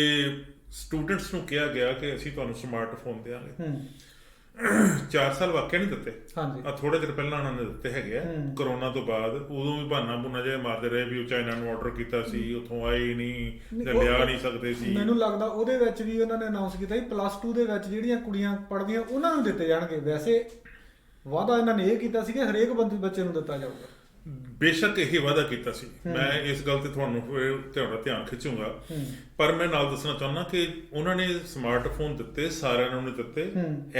ਸਟੂਡੈਂਟਸ ਨੂੰ ਕਿਹਾ ਗਿਆ ਕਿ ਅਸੀਂ ਤੁਹਾਨੂੰ ਸਮਾਰਟਫੋਨ ਦਿਆਂਗੇ। 4 ਸਾਲ ਵਾਕਿਆ ਨਹੀਂ ਦਿੱਤੇ, ਆ ਥੋੜੇ ਚਿਰ ਪਹਿਲਾਂ ਉਹਨਾਂ ਨੇ ਦਿੱਤੇ ਹੈਗੇ ਆ ਕਰੋਨਾ ਤੋਂ ਬਾਅਦ। ਉਦੋਂ ਵੀ ਬਹਾਨਾ ਜਿਹਾ ਮਾਰਦੇ ਰਹੇ ਵੀ ਉਹ ਚਾਈਨਾ ਨੂੰ ਆਰਡਰ ਕੀਤਾ ਸੀ, ਉੱਥੋਂ ਆਏ ਨਹੀਂ ਜਾਂ ਲਿਆ ਨਹੀਂ ਸਕਦੇ ਸੀ। ਮੈਨੂੰ ਲੱਗਦਾ ਉਹਦੇ ਵਿੱਚ ਵੀ ਉਹਨਾਂ ਨੇ ਅਨਾਉਂਸ ਕੀਤਾ ਸੀ +2 ਦੇ ਵਿੱਚ ਜਿਹੜੀਆਂ ਕੁੜੀਆਂ ਪੜ੍ਹਦੀਆਂ ਉਹਨਾਂ ਨੂੰ ਦਿੱਤੇ ਜਾਣਗੇ। ਵੈਸੇ ਵਾਅਦਾ ਇਹਨਾਂ ਨੇ ਇਹ ਕੀਤਾ ਸੀ ਕਿ ਹਰੇਕ ਬੱਚੇ ਨੂੰ ਦਿੱਤਾ ਜਾਊਗਾ। ਬੇਸ਼ੱਕ ਇਹ ਵਾਅਦਾ ਕੀਤਾ ਸੀ, ਮੈਂ ਇਸ ਗੱਲ ਤੇ ਤੁਹਾਨੂੰ ਤੁਹਾਡਾ ਧਿਆਨ ਖਿੱਚੂੰਗਾ, ਪਰ ਮੈਂ ਨਾਲ ਦੱਸਣਾ ਚਾਹੁੰਦਾ ਕਿ ਉਹਨਾਂ ਨੇ ਸਮਾਰਟਫੋਨ ਦਿੱਤੇ, ਸਾਰਿਆਂ ਨੂੰ ਨਹੀਂ ਦਿੱਤੇ।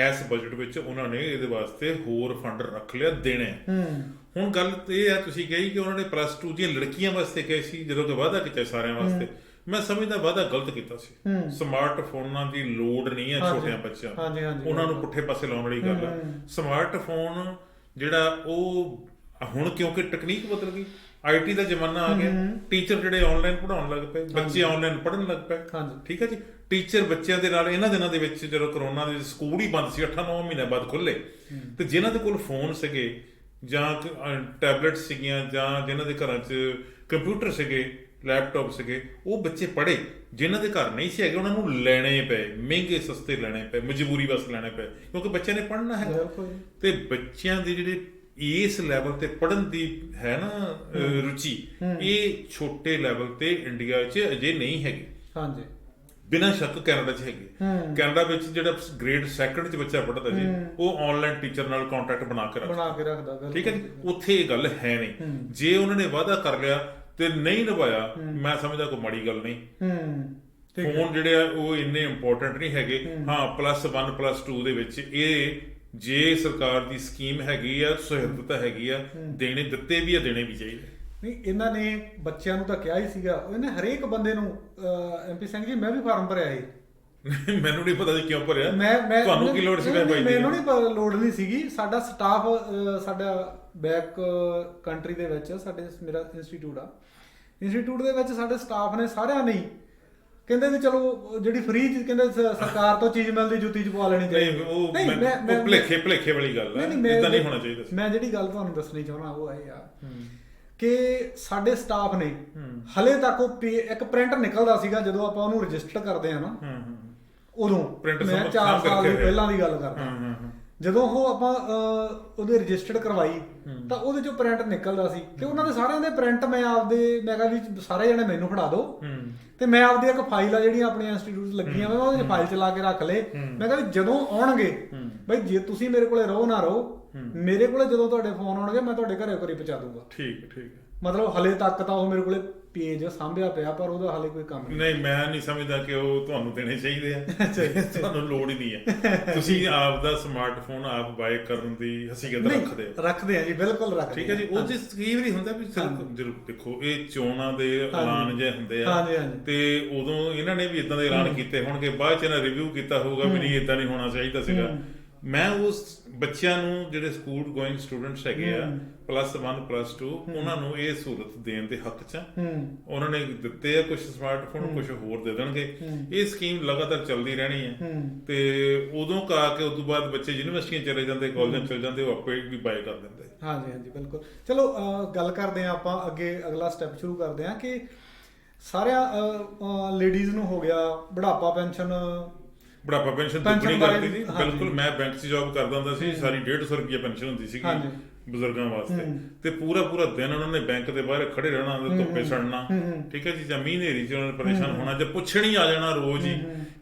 ਇਸ ਬਜਟ ਵਿੱਚ ਉਹਨਾਂ ਨੇ ਇਹਦੇ ਵਾਸਤੇ ਹੋਰ ਫੰਡ ਰੱਖ ਲਿਆ ਦੇਣੇ। ਹੁਣ ਗੱਲ ਇਹ ਹੈ, ਤੁਸੀਂ ਕਹੀ ਕਿ ਉਹਨਾਂ ਨੇ +2 ਦੀਆਂ ਲੜਕੀਆਂ ਵਾਸਤੇ ਕਹੇ ਸੀ ਜਦੋਂ ਕਿ ਵਾਅਦਾ ਕੀਤਾ ਸਾਰਿਆਂ ਵਾਸਤੇ। ਮੈਂ ਸਮਝਦਾ ਵਾਅਦਾ ਗਲਤ ਕੀਤਾ ਸੀ। ਸਮਾਰਟਫੋਨਾਂ ਦੀ ਲੋੜ ਨਹੀਂ ਹੈ ਛੋਟਿਆਂ ਬੱਚਿਆਂ ਨੂੰ, ਉਹਨਾਂ ਨੂੰ ਪੁੱਠੇ ਪਾਸੇ ਲਾਉਣ ਵਾਲੀ ਗੱਲ ਹੈ। ਸਮਾਰਟਫੋਨ ਜਿਹੜਾ ਉਹ ਹੁਣ ਕਿਉਂਕਿ ਟੈਕਨੀਕ ਬਦਲ ਗਈ, IT ਦਾ ਜ਼ਮਾਨਾ ਆ ਗਿਆ, ਟੀਚਰ ਜਿਹੜੇ ਆਨਲਾਈਨ ਪੜ੍ਹਾਉਣ ਲੱਗ ਪਏ, ਬੱਚੇ ਆਨਲਾਈਨ ਪੜ੍ਹਨ ਲੱਗ ਪਏ। ਠੀਕ ਹੈ ਜੀ, ਟੀਚਰ ਬੱਚਿਆਂ ਦੇ ਨਾਲ ਇਹਨਾਂ ਦਿਨਾਂ ਦੇ ਵਿੱਚ ਜਦੋਂ ਕਰੋਨਾ ਦੇ ਵਿੱਚ ਸਕੂਲ ਹੀ ਬੰਦ ਸੀ, 8-9 ਮਹੀਨੇ ਬਾਅਦ ਖੁੱਲੇ, ਤੇ ਜਿਨ੍ਹਾਂ ਦੇ ਕੋਲ ਫੋਨ ਸੀਗੇ ਜਾਂ ਟੈਬਲੇਟ ਸੀਗੀਆਂ ਜਾਂ ਜਿਨ੍ਹਾਂ ਦੇ ਘਰਾਂ 'ਚ ਕੰਪਿਊਟਰ ਸੀਗੇ, ਲੈਪਟਾਪ ਸੀਗੇ, ਉਹ ਬੱਚੇ ਪੜ੍ਹੇ। ਜਿਨ੍ਹਾਂ ਦੇ ਘਰ ਨਹੀਂ ਸੀ ਹੈਗੇ ਉਹਨਾਂ ਨੂੰ ਲੈਣੇ ਪਏ, ਮਹਿੰਗੇ ਸਸਤੇ ਲੈਣੇ ਪਏ, ਮਜਬੂਰੀ ਬਸ ਲੈਣੇ ਪਏ, ਕਿਉਂਕਿ ਬੱਚਿਆਂ ਨੇ ਪੜ੍ਹਨਾ ਹੈ। ਤੇ ਬੱਚਿਆਂ ਦੀ ਜਿਹੜੀ ਇਸ ਲੈਵਲ ਤੇ ਪੜ੍ਹਨ ਦੀ ਹੈ ਨਾ ਰੁਚੀ, ਇਹ ਛੋਟੇ ਲੈਵਲ ਤੇ ਇੰਡੀਆ 'ਚ ਅਜੇ ਨਹੀਂ ਹੈਗੀ। ਬਿਨਾਂ ਸ਼ੱਕ ਕੈਨੇਡਾ 'ਚ ਹੈਗੀ। ਕੈਨੇਡਾ ਵਿੱਚ ਜਿਹੜਾ ਗ੍ਰੇਡ 2 'ਚ ਬੱਚਾ ਪੜ੍ਹਦਾ ਜੀ, ਉਹ ਆਨਲਾਈਨ ਟੀਚਰ ਨਾਲ ਕੰਟੈਕਟ ਬਣਾ ਕੇ ਰੱਖਦਾ। ਠੀਕ ਹੈ ਜੀ, ਉੱਥੇ ਇਹ ਗੱਲ ਹੈ ਨਹੀਂ। ਜੇ ਉਹਨਾਂ ਨੇ ਵਾਅਦਾ ਕਰ ਲਿਆ ਤੇ ਨਹੀਂ ਨਿਭਾਇਆ, ਮੈਂ ਸਮਝਦਾ ਕੋਈ ਮਾੜੀ ਗੱਲ ਨਹੀਂ। ਫੋਨ ਜਿਹੜੇ ਆ ਉਹ ਇੰਨੇ ਇੰਪੋਰਟੈਂਟ ਨਹੀਂ ਹੈਗੇ। ਹਾਂ, +1 +2 ਦੇ ਵਿੱਚ ਇਹ ਜੇ ਸਰਕਾਰ ਦੀ ਸਕੀਮ ਹੈਗੀ ਆ, ਸਹੂਲਤ ਹੈਗੀ ਆ, ਦੇਣੇ ਦਿੱਤੇ ਵੀ ਆ, ਦੇਣੇ ਵੀ ਚਾਹੀਦੇ। ਨਹੀਂ, ਇਹਨਾਂ ਨੇ ਬੱਚਿਆਂ ਨੂੰ ਤਾਂ ਕਿਹਾ ਹੀ ਸੀਗਾ, ਇਹਨੇ ਹਰੇਕ ਬੰਦੇ ਨੂੰ। MP ਸਿੰਘ ਜੀ, ਮੈਂ ਵੀ ਫਾਰਮ ਭਰਿਆ ਸੀ। ਮੈਨੂੰ ਨਹੀਂ ਪਤਾ ਸੀ ਕਿਉਂ ਭਰਿਆ, ਤੁਹਾਨੂੰ ਕੀ ਲੋੜ ਸੀ? ਮੈਨੂੰ ਨਹੀਂ ਲੋੜ ਨਹੀਂ ਸੀਗੀ। ਸਾਡਾ ਸਟਾਫ, ਸਾਡਾ ਬੈਕ ਕੰਟਰੀ ਦੇ ਵਿੱਚ ਮੇਰਾ ਇੰਸਟੀਟਿਊਟ ਦੇ ਵਿੱਚ ਸਾਡੇ ਸਟਾਫ ਨੇ ਸਾਰਿਆਂ ਨੇ ਕਹਿੰਦੇ ਵੀ ਚਲੋ ਜਿਹੜੀ ਫ੍ਰੀ ਚੀਜ਼ ਕਹਿੰਦੇ ਸਰਕਾਰ ਤੋਂ ਚੀਜ਼ ਮਿਲਦੀ ਜੁੱਤੀ 'ਚ ਪਵਾ ਲੈਣੀ ਚਾਹੀਦੀ। ਉਹ ਭੁਲੇਖੇ ਵਾਲੀ ਗੱਲ ਹੈ, ਇਦਾਂ ਨਹੀਂ ਹੋਣਾ ਚਾਹੀਦਾ। ਮੈਂ ਜਿਹੜੀ ਗੱਲ ਤੁਹਾਨੂੰ ਦੱਸਣੀ ਚਾਹੁੰਦਾ ਉਹ ਇਹ ਆ ਕਿ ਸਾਡੇ ਸਟਾਫ ਨੇ ਹਲੇ ਤੱਕ ਉਹ ਇੱਕ ਪ੍ਰਿੰਟ ਨਿਕਲਦਾ ਸੀਗਾ ਜਦੋਂ ਆਪਾਂ ਉਹਨੂੰ ਰਜਿਸਟਰ ਕਰਦੇ ਆ ਨਾ, ਉਦੋਂ ਮੈਂ 4 ਸਾਲ ਦੀ ਪਹਿਲਾਂ ਦੀ ਗੱਲ ਕਰਦਾ। ਜਦੋਂ ਉਹ ਆਪਾਂ ਉਹਦੇ ਰਜਿਸਟਰਡ ਕਰਵਾਈ ਤਾਂ ਉਹਦੇ ਚੋਂ ਪ੍ਰਿੰਟ ਨਿਕਲਦਾ ਸੀ ਤੇ ਉਹਨਾਂ ਦੇ ਸਾਰਿਆਂ ਦੇ ਪ੍ਰਿੰਟ ਮੈਂ ਕਿਹਾ ਵੀ ਸਾਰੇ ਜਣੇ ਮੈਨੂੰ ਫੜਾ ਦਿਓ ਤੇ ਮੈਂ ਆਪਦੀ ਇੱਕ ਫਾਈਲ ਆ ਜਿਹੜੀਆਂ ਆਪਣੀਆਂ ਇੰਸਟੀਟਿਊਟ ਲੱਗੀਆਂ ਮੈਂ ਉਹਦੇ 'ਚ ਫਾਈਲ ਚਲਾ ਕੇ ਰੱਖ ਲਏ। ਮੈਂ ਕਿਹਾ ਵੀ ਜਦੋਂ ਆਉਣਗੇ ਬਈ ਜੇ ਤੁਸੀਂ ਮੇਰੇ ਕੋਲੇ ਰਹੋ ਨਾ ਰਹੋ, ਮੇਰੇ ਕੋਲੇ ਜਦੋਂ ਤੁਹਾਡੇ ਫੋਨ ਆਉਣਗੇ ਮੈਂ ਤੁਹਾਡੇ ਘਰੇ ਪਹੁੰਚਾ ਦੂੰਗਾ। ਠੀਕ ਮਤਲਬ ਹਲੇ ਤੱਕ ਤਾਂ ਉਹ ਮੇਰੇ ਕੋਲੇ ਪੇਜ ਸਾਂਭਿਆ ਪਿਆ, ਪਰ ਉਹਦਾ ਹਾਲੇ ਕੋਈ ਕੰਮ ਨਹੀਂ। ਮੈਂ ਨਹੀਂ ਸਮਝਦਾ ਕਿ ਉਹ ਤੁਹਾਨੂੰ ਦੇਣੇ ਚਾਹੀਦੇ ਆ, ਤੁਹਾਨੂੰ ਲੋੜ ਹੀ ਨਹੀਂ ਹੈ। ਤੁਸੀਂ ਆਪ ਦਾ ਸਮਾਰਟਫੋਨ ਆਪ ਬਾਏ ਕਰਨ ਦੀ ਹਸੀਅਤ ਰੱਖਦੇ ਆ ਜੀ, ਬਿਲਕੁਲ ਰੱਖਦੇ। ਠੀਕ ਹੈ ਜੀ, ਉਹ ਜਿਸ ਕੀ ਵੀ ਹੁੰਦਾ ਵੀ ਜ਼ਰੂਰ ਦੇਖੋ, ਇਹ ਚੋਣਾਂ ਦੇ ਐਲਾਨ ਜੇ ਹੁੰਦੇ ਆ ਤੇ ਉਦੋਂ ਇਹਨਾਂ ਨੇ ਵੀ ਇਦਾਂ ਦੇ ਐਲਾਨ ਕੀਤੇ ਹੋਣਗੇ, ਬਾਅਦ ਚ ਇਹਨਾਂ ਰਿਵਿਊ ਕੀਤਾ ਹੋਊਗਾ ਵੀ ਨਹੀਂ ਇਦਾਂ ਨਹੀਂ ਹੋਣਾ ਚਾਹੀਦਾ ਸੀਗਾ। ਮੈਂ ਉਸ ਬੱਚਿਆਂ ਨੂੰ ਜਿਹੜੇ ਸਕੂਲ ਗੋਇੰਗ ਸਟੂਡੈਂਟਸ ਹੈਗੇ ਆ +1 +2 ਉਹਨਾਂ ਨੂੰ ਇਹ ਸਹੂਲਤ ਦੇਣ ਦੇ ਹੱਕ 'ਚ ਉਹਨਾਂ ਨੇ ਦਿੱਤੇ ਆ। ਕੁਝ ਸਮਾਰਟਫੋਨ ਕੁਝ ਹੋਰ ਦੇ ਦੇਣਗੇ। ਇਹ ਸਕੀਮ ਲਗਾਤਾਰ ਚੱਲਦੀ ਰਹਿਣੀ ਹੈ ਤੇ ਉਦੋਂ ਕਾ ਕੇ ਉਸ ਤੋਂ ਬਾਅਦ ਬੱਚੇ ਯੂਨੀਵਰਸਿਟੀਆਂ ਚਲੇ ਜਾਂਦੇ, ਕਾਲਜਾਂ ਚਲੇ ਜਾਂਦੇ, ਉਹ ਆਪੇ ਵੀ ਬਾਏ ਕਰ ਦਿੰਦੇ। ਹਾਂਜੀ ਬਿਲਕੁਲ। ਚਲੋ ਗੱਲ ਕਰਦੇ ਆ ਆਪਾਂ ਅੱਗੇ, ਅਗਲਾ ਸਟੈਪ ਸ਼ੁਰੂ ਕਰਦੇ ਆ ਕਿ ਸਾਰਿਆਂ ਲੇਡੀਜ਼ ਨੂੰ ਹੋ ਗਿਆ ਬੁਢਾਪਾ ਪੈਨਸ਼ਨ ਦੁੱਗਣੀ ਕਰਤੀ ਸੀ। ਬਿਲਕੁਲ, ਮੈਂ ਬੈਂਕ 'ਚ ਜੌਬ ਕਰਦਾ ਹੁੰਦਾ ਸੀ, ਸਾਰੀ 150 ਰੁਪਏ ਪੈਨਸ਼ਨ ਹੁੰਦੀ ਸੀਗੀ ਬਜ਼ੁਰਗਾਂ ਵਾਸਤੇ ਤੇ ਪੂਰਾ ਦਿਨ ਉਹਨਾਂ ਨੇ ਬੈਂਕ ਦੇ ਬਾਹਰ ਖੜੇ ਰਹਿਣਾ, ਧੁੱਪੇ ਸੜਨਾ। ਠੀਕ ਹੈ ਜੀ, ਜਾਂ ਮੀਂਹ ਹਨੇਰੀ 'ਚ ਉਹਨਾਂ ਨੇ ਪਰੇਸ਼ਾਨ ਹੋਣਾ, ਜਾਂ ਪੁੱਛਣ ਹੀ ਆ ਜਾਣਾ ਰੋਜ਼ ਹੀ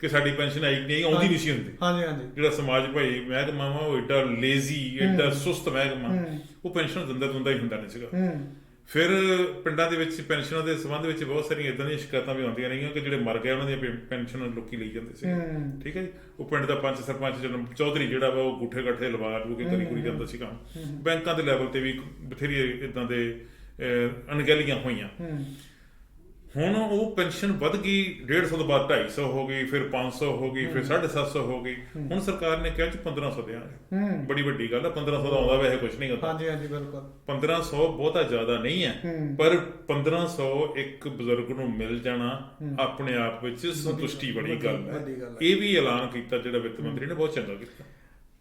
ਕਿ ਸਾਡੀ ਪੈਨਸ਼ਨ ਆਈ ਨਹੀਂ, ਆਉਂਦੀ ਨਹੀਂ ਸੀ ਹੁੰਦੀ। ਜਿਹੜਾ ਸਮਾਜ ਭਾਈ ਮਹਿਕਮਾ ਵਾ ਉਹ ਏਡਾ ਲੇਜ਼ੀ, ਏਡਾ ਸੁਸਤ ਮਹਿਕਮਾ, ਉਹ ਪੈਨਸ਼ਨ ਦਿੰਦਾ ਹੀ ਹੁੰਦਾ ਨਹੀਂ ਸੀਗਾ। ਫਿਰ ਪਿੰਡਾਂ ਦੇ ਵਿੱਚ ਪੈਨਸ਼ਨਾਂ ਦੇ ਸੰਬੰਧ ਵਿੱਚ ਬਹੁਤ ਸਾਰੀਆਂ ਇਦਾਂ ਦੀਆਂ ਸ਼ਿਕਾਇਤਾਂ ਵੀ ਆਉਂਦੀਆਂ ਰਹੀਆਂ ਕਿ ਜਿਹੜੇ ਮਰ ਗਏ ਉਹਨਾਂ ਦੀਆਂ ਪੈਨਸ਼ਨ ਲੋਕੀ ਲਈ ਜਾਂਦੇ ਸੀ। ਠੀਕ ਹੈ ਜੀ, ਉਹ ਪਿੰਡ ਦਾ ਪੰਚ ਸਰਪੰਚ ਚੌਧਰੀ ਜਿਹੜਾ ਵਾ ਉਹ ਗੁੱਠੇ ਗੱਠੇ ਲਵਾ ਲੂ ਕੇ ਕਰੀ ਜਾਂਦਾ ਸੀ ਕੰਮ। ਬੈਂਕਾਂ ਦੇ ਲੈਵਲ ਤੇ ਵੀ ਬਥੇਰੀ ਇਦਾਂ ਦੇ ਅਣਗਹਿਲੀਆਂ ਹੋਈਆਂ। ਹੁਣ ਉਹ ਪੈਨਸ਼ਨ ਵੱਧ ਗਈ 150 ਤੋਂ ਬਾਅਦ 250 ਹੋ ਗਈ, ਫਿਰ 500 ਹੋ ਗਈ, ਫਿਰ 750 ਹੋ ਗਈ। ਹੁਣ ਸਰਕਾਰ ਨੇ ਕਿਹਾ 1500 ਦਿਆਂਗੇ। ਬੜੀ ਵੱਡੀ ਗੱਲ ਹੈ। 1500 ਦਾ ਆਉਂਦਾ ਵੈਸੇ ਕੁਝ ਨਹੀਂ ਹੁੰਦਾ। ਹਾਂਜੀ ਹਾਂਜੀ ਬਿਲਕੁਲ। 1500 ਬਹੁਤਾ ਜ਼ਿਆਦਾ ਨਹੀਂ ਹੈ, ਪਰ 1500 ਇੱਕ ਬਜ਼ੁਰਗ ਨੂੰ ਮਿਲ ਜਾਣਾ ਆਪਣੇ ਆਪ ਵਿੱਚ ਸੰਤੁਸ਼ਟੀ ਵਾਲੀ ਗੱਲ ਹੈ। ਇਹ ਵੀ ਐਲਾਨ ਕੀਤਾ ਜਿਹੜਾ ਵਿੱਤ ਮੰਤਰੀ ਨੇ, ਬਹੁਤ ਚੰਗਾ ਕੀਤਾ।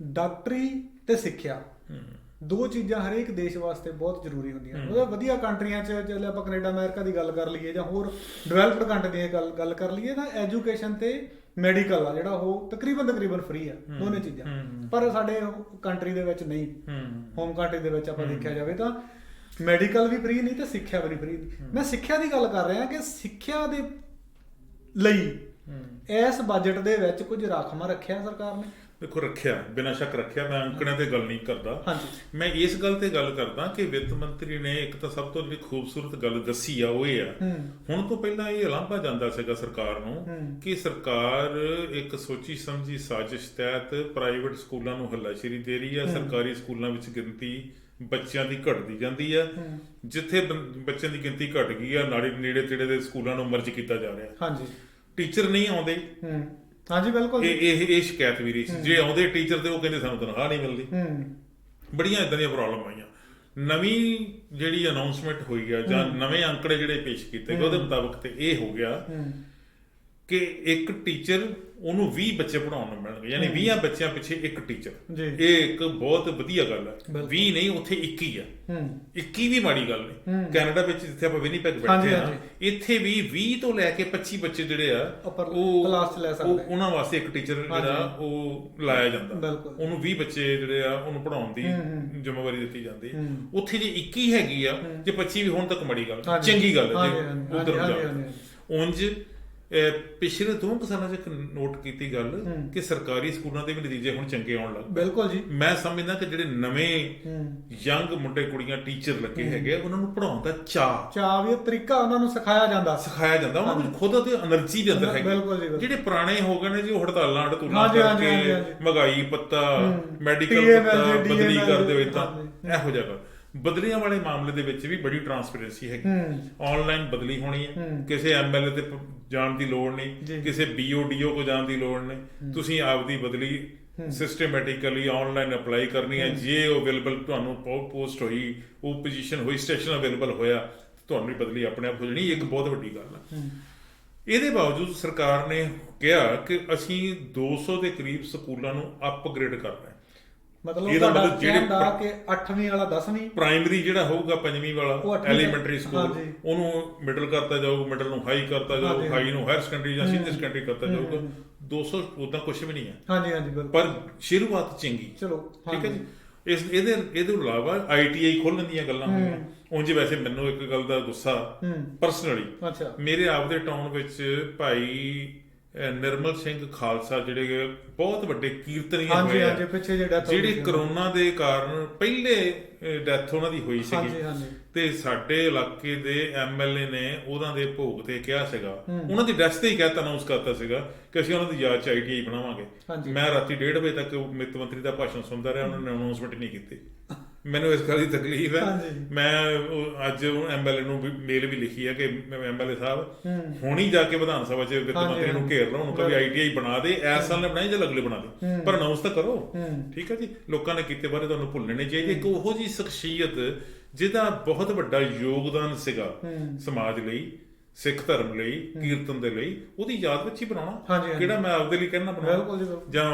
ਡਾਕਟਰੀ ਤੇ ਸਿੱਖਿਆ ਦੋ ਚੀਜ਼ਾਂ ਹਰੇਕ ਦੇਸ਼ ਵਾਸਤੇ ਬਹੁਤ ਜ਼ਰੂਰੀ ਹੁੰਦੀਆਂ। ਉਹਦਾ ਵਧੀਆ ਕੰਟਰੀਆਂ 'ਚ ਜੇ ਆਪਾਂ ਕੈਨੇਡਾ ਅਮਰੀਕਾ ਦੀ ਗੱਲ ਕਰ ਲਈਏ ਜਾਂ ਹੋਰ ਡਿਵੈਲਪਡ ਕੰਟਰੀ ਦੀ ਗੱਲ ਕਰ ਲਈਏ ਤਾਂ ਐਜੂਕੇਸ਼ਨ ਤੇ ਮੈਡੀਕਲ ਆ ਜਿਹੜਾ ਉਹ ਤਕਰੀਬਨ ਫ੍ਰੀ ਆ ਦੋਨੇ ਚੀਜ਼ਾਂ। ਪਰ ਸਾਡੇ ਕੰਟਰੀ ਦੇ ਵਿੱਚ ਨਹੀਂ, ਹੋਮ ਕੰਟਰੀ ਦੇ ਵਿੱਚ ਆਪਾਂ ਦੇਖਿਆ ਜਾਵੇ ਤਾਂ ਮੈਡੀਕਲ ਵੀ ਫ੍ਰੀ ਨਹੀਂ ਤੇ ਸਿੱਖਿਆ ਵੀ ਫ੍ਰੀ ਨਹੀਂ। ਮੈਂ ਸਿੱਖਿਆ ਦੀ ਗੱਲ ਕਰ ਰਿਹਾ ਕਿ ਸਿੱਖਿਆ ਦੇ ਲਈ ਇਸ ਬਜਟ ਦੇ ਵਿੱਚ ਕੁਝ ਰਾਖਵਾਂ ਰੱਖਿਆ ਸਰਕਾਰ ਨੇ। ਦੇਖੋ, ਰੱਖਿਆ ਬਿਨਾਂ ਸ਼ੱਕ ਰੱਖਿਆ। ਮੈਂ ਅੰਕੜਿਆਂ ਤੇ ਗੱਲ ਨਹੀਂ ਕਰਦਾ, ਮੈਂ ਇਸ ਗੱਲ ਤੇ ਗੱਲ ਕਰਦਾ ਕਿ ਵਿੱਤ ਮੰਤਰੀ ਨੇ ਇੱਕ ਤਾਂ ਸਭ ਤੋਂ ਜਿਹੜੀ ਖੂਬਸੂਰਤ ਗੱਲ ਦੱਸੀ ਆ ਉਹ ਇਹ ਆ, ਹੁਣ ਤੋਂ ਪਹਿਲਾਂ ਇਹ ਉਲਾਂਭਾ ਜਾਂਦਾ ਸੀਗਾ ਸਰਕਾਰ ਨੂੰ ਕਿ ਸਰਕਾਰ ਇੱਕ ਸੋਚੀ ਸਮਝੀ ਸਾਜ਼ਿਸ਼ ਤਹਿਤ ਪ੍ਰਾਈਵੇਟ ਸਕੂਲਾਂ ਨੂੰ ਹੱਲਾਸ਼ੇਰੀ ਦੇ ਰਹੀ ਆ। ਸਰਕਾਰੀ ਸਕੂਲਾਂ ਵਿੱਚ ਗਿਣਤੀ ਬੱਚਿਆਂ ਦੀ ਘਟਦੀ ਜਾਂਦੀ ਆ। ਜਿੱਥੇ ਬੱਚਿਆਂ ਦੀ ਗਿਣਤੀ ਘਟ ਗਈ ਆ, ਨੇੜੇ ਤੇੜੇ ਦੇ ਸਕੂਲਾਂ ਨੂੰ ਮਰਜ ਕੀਤਾ ਜਾ ਰਿਹਾ। ਟੀਚਰ ਨਹੀਂ ਆਉਂਦੇ। ਹਾਂਜੀ ਬਿਲਕੁਲ। ਇਹ ਸ਼ਿਕਾਇਤ ਵੀ ਰਹੀ ਸੀ। ਜੇ ਆਉਂਦੇ ਟੀਚਰ ਤੇ ਉਹ ਕਹਿੰਦੇ ਸਾਨੂੰ ਤਨਖਾਹ ਨਹੀਂ ਮਿਲਦੀ। ਬੜੀਆਂ ਇਦਾਂ ਦੀਆਂ ਪ੍ਰੋਬਲਮ ਆਈਆਂ। ਨਵੀਂ ਜਿਹੜੀ ਅਨਾਉਂਸਮੈਂਟ ਹੋਈ ਆ ਜਾਂ ਨਵੇਂ ਅੰਕੜੇ ਜਿਹੜੇ ਪੇਸ਼ ਕੀਤੇ ਗਏ ਉਹਦੇ ਮੁਤਾਬਕ ਤੇ ਇਹ ਹੋ ਗਿਆ ਕਿ ਇੱਕ ਟੀਚਰ ਉਹਨੂੰ 20 ਬੱਚੇ ਪੜਾਉਣ ਨੂੰ ਮਿਲਣਗੇ, ਯਾਨੀ 20 ਬੱਚਿਆਂ ਪਿੱਛੇ ਇੱਕ ਟੀਚਰ। ਇਹ ਇੱਕ ਬਹੁਤ ਵਧੀਆ ਗੱਲ ਹੈ। 20 ਨਹੀਂ, ਉੱਥੇ 21 ਆ। 21 ਵੀ ਮਾੜੀ ਗੱਲ ਨਹੀਂ। ਕੈਨੇਡਾ ਵਿੱਚ ਜਿੱਥੇ ਆਪਾਂ ਵਿਨੀਪੈਗ ਬੈਠੇ ਆ, ਇੱਥੇ ਵੀ 20 ਤੋਂ ਲੈ ਕੇ 25 ਬੱਚੇ ਜਿਹੜੇ ਆ ਉਹ ਕਲਾਸ 'ਚ ਲੈ ਸਕਦੇ, ਉਹਨਾਂ ਵਾਸਤੇ ਇੱਕ ਟੀਚਰ ਜਿਹੜਾ ਉਹ ਲਾਇਆ ਜਾਂਦਾ। ਉਹਨੂੰ 20 ਬੱਚੇ ਜਿਹੜੇ ਆ ਉਹਨੂੰ ਪੜਾਉਣ ਦੀ ਜ਼ਿੰਮੇਵਾਰੀ ਦਿੱਤੀ ਜਾਂਦੀ। ਉੱਥੇ ਜੇ 21 ਹੈਗੀ ਆ, ਜੇ 25 ਵੀ ਹੁਣ ਤੱਕ ਮਾੜੀ ਗੱਲ, ਚੰਗੀ ਗੱਲ ਹੈ ਜੇ ਉਧਰ ਜਾ। ਉਂਝ ਪਿਛਲੇ 2 ਸਾਲਾਂ 'ਚ ਇੱਕ ਨੋਟ ਕੀਤੀ ਗੱਲ ਕਿ ਸਰਕਾਰੀ ਸਕੂਲਾਂ ਦੇ ਵੀ ਨਤੀਜੇ ਹੁਣ ਚੰਗੇ ਆਉਣ ਲੱਗ ਪਏ। ਬਿਲਕੁਲ ਜੀ। ਮੈਂ ਸਮਝਦਾ ਕਿ ਜਿਹੜੇ ਨਵੇਂ ਯੰਗ ਮੁੰਡੇ ਕੁੜੀਆਂ ਟੀਚਰ ਲੱਗੇ ਹੈਗੇ, ਉਹਨਾਂ ਨੂੰ ਪੜਾਉਣ ਦਾ ਚਾਅ ਵੀ ਤਰੀਕਾ ਉਹਨਾਂ ਨੂੰ ਸਿਖਾਇਆ ਜਾਂਦਾ ਉਹਨਾਂ ਨੂੰ ਖੁਦ ਤੇ એનર્ਜੀ ਦੇ ਅੰਦਰ ਹੈਗੀ। ਜਿਹੜੇ ਪੁਰਾਣੇ ਹੋ ਗਏ ਨੇ ਜੀ, ਉਹ ਹੜਤਾਲਾਂ ਕਰਕੇ ਮਹਿੰਗਾਈ ਪੱਤਾ, ਮੈਡੀਕਲ ਪੱਤਾ ਬਦਲੀ ਕਰ ਦੇਵੇ, ਤਾਂ ਇਹੋ ਜਿਹਾ ਬਦਲੀਆਂ ਵਾਲੇ ਮਾਮਲੇ ਦੇ ਵਿੱਚ ਵੀ ਬੜੀ ਟਰਾਂਸਪੇਰੈਂਸੀ ਹੈਗੀ। ਆਨਲਾਈਨ ਬਦਲੀ ਹੋਣੀ ਹੈ, ਕਿਸੇ ਐਮਐਲਏ ਤੇ ਜਾਣ ਦੀ ਲੋੜ ਨਹੀਂ, ਕਿਸੇ BODO ਕੋ ਜਾਣ ਦੀ ਲੋੜ ਨਹੀਂ। ਤੁਸੀਂ ਆਪਦੀ ਬਦਲੀ ਸਿਸਟਮੈਟਿਕਲੀ ਆਨਲਾਈਨ ਅਪਲਾਈ ਕਰਨੀ ਹੈ। ਜੇ ਉਹ ਅਵੇਲੇਬਲ ਤੁਹਾਨੂੰ ਪੋਸਟ ਹੋਈ, ਉਹ ਪੋਜੀਸ਼ਨ ਹੋਈ, ਸਟੇਸ਼ਨ ਅਵੇਲੇਬਲ ਹੋਇਆ, ਤੁਹਾਨੂੰ ਬਦਲੀ ਆਪਣੇ ਆਪ ਹੋ ਜਾਣੀ। ਇੱਕ ਬਹੁਤ ਵੱਡੀ ਗੱਲ ਹੈ। ਇਹਦੇ ਬਾਵਜੂਦ ਸਰਕਾਰ ਨੇ ਕਿਹਾ ਕਿ ਅਸੀਂ 200 ਦੇ ਕਰੀਬ ਸਕੂਲਾਂ ਨੂੰ ਅਪਗ੍ਰੇਡ ਕਰਨਾ। ਮਤਲਬ ਜਿਹੜੇ 8ਵੀਂ ਵਾਲਾ 10ਵੀਂ ਪ੍ਰਾਇਮਰੀ ਜਿਹੜਾ ਹੋਊਗਾ 5ਵੀਂ ਵਾਲਾ ਐਲੀਮੈਂਟਰੀ ਸਕੂਲ, ਉਹਨੂੰ ਮਿਡਲ ਕਰਤਾ ਜਾਊਗਾ, ਮਿਡਲ ਨੂੰ ਹਾਈ ਕਰਤਾ ਜਾਊਗਾ, ਹਾਈ ਨੂੰ ਹਾਇਰ ਸੈਕੰਡਰੀ ਜਾਂ ਸੀਨੀਅਰ ਸੈਕੰਡਰੀ ਕਰਤਾ ਜਾਊਗਾ। 200 ਉਦਾਂ ਕੁਝ ਵੀ ਨਹੀਂ ਹੈ, ਪਰ ਸ਼ੁਰੂਆਤ ਚੰਗੀ। ਠੀਕ ਹੈ ਜੀ। ਇਹਦੇ ਇਲਾਵਾ ITI ਖੋਲਣ ਦੀਆਂ ਗੱਲਾਂ ਹੋਈਆਂ। ਉਂਝ ਵੈਸੇ ਮੈਨੂੰ ਇੱਕ ਗੱਲ ਦਾ ਗੁੱਸਾ ਪਰਸਨਲੀ, ਮੇਰੇ ਆਪਦੇ ਟਾਊਨ ਵਿੱਚ ਭਾਈ ਨਿਰਮਲ ਸਿੰਘ ਖਾਲਸਾ ਜਿਹੜੇ ਬਹੁਤ ਵੱਡੇ ਕੀਰਤਨੀਏ ਹੋਏ ਆ, ਜਿਹੜੇ ਕਰੋਨਾ ਦੇ ਕਾਰਨ ਪਹਿਲੇ ਡੈਥ ਉਹਨਾਂ ਦੀ ਹੋਈ ਸੀਗੀ, ਤੇ ਸਾਡੇ ਇਲਾਕੇ ਦੇ MLA ਨੇ ਉਹਨਾਂ ਦੇ ਭੋਗ ਤੇ ਕਿਹਾ ਸੀਗਾ, ਉਹਨਾਂ ਦੀ ਡੈਥ ਤੇ ਹੀ ਕਹਿਤਾ, ਅਨਾਉਂਸ ਕਰਤਾ ਸੀਗਾ ਕਿ ਅਸੀਂ ਉਹਨਾਂ ਦੀ ਯਾਦ 'ਚ ITI ਬਣਾਵਾਂਗੇ। ਮੈਂ ਰਾਤੀ 1:30 ਵਜੇ ਤੱਕ ਵਿੱਤ ਮੰਤਰੀ ਦਾ ਭਾਸ਼ਣ ਸੁਣਦਾ ਰਿਹਾ, ਉਹਨਾਂ ਨੇ ਅਨਾਉਂਸਮੈਂਟ ਨਹੀਂ ਕੀਤੀ। ਮੈਨੂੰ ਇਸ ਗੱਲ ਦੀ ਤਕਲੀਫ ਹੈ। ਮੈਂ ਅੱਜ MLA ਨੂੰ ਮੇਲ ਵੀ ਲਿਖੀ ਹੈ ਕਿ MLA ਸਾਹਿਬ ਹੁਣੀ ਜਾ ਕੇ ਵਿਧਾਨ ਸਭਾ 'ਚ ਵਿੱਤ ਮੰਤਰੀ ਨੂੰ ਘੇਰ ਲਓ, ਉਹਨੂੰ ਕਹੇ ITI ਬਣਾ ਦੇ, ਇਸ ਸਾਲ ਨੇ ਬਣਾਈ ਜਾਂ ਅਗਲੇ ਬਣਾ ਦੇ, ਪਰ ਅਨਾਉਂਸ ਤਾਂ ਕਰੋ। ਠੀਕ ਹੈ ਜੀ। ਲੋਕਾਂ ਨੇ ਕੀਤੇ ਬਾਰੇ ਤੁਹਾਨੂੰ ਭੁੱਲਣੇ ਨਹੀਂ ਚਾਹੀਦੇ। ਇੱਕ ਉਹੋ ਜਿਹੀ ਸ਼ਖਸੀਅਤ ਜਿਹਦਾ ਬਹੁਤ ਵੱਡਾ ਯੋਗਦਾਨ ਸੀਗਾ ਸਮਾਜ ਲਈ, ਸਿੱਖ ਧਰਮ ਲਈ, ਕੀਰਤਨ ਦੇ ਲਈ, ਉਹਦੀ ਯਾਦ ਵਿੱਚ ਹੀ ਬਣਾਉਣਾ। ਕਿਹੜਾ ਮੈਂ ਆਪਦੇ ਲਈ ਕਹਿਣਾ ਬਣਾਉਣਾ ਜਾਂ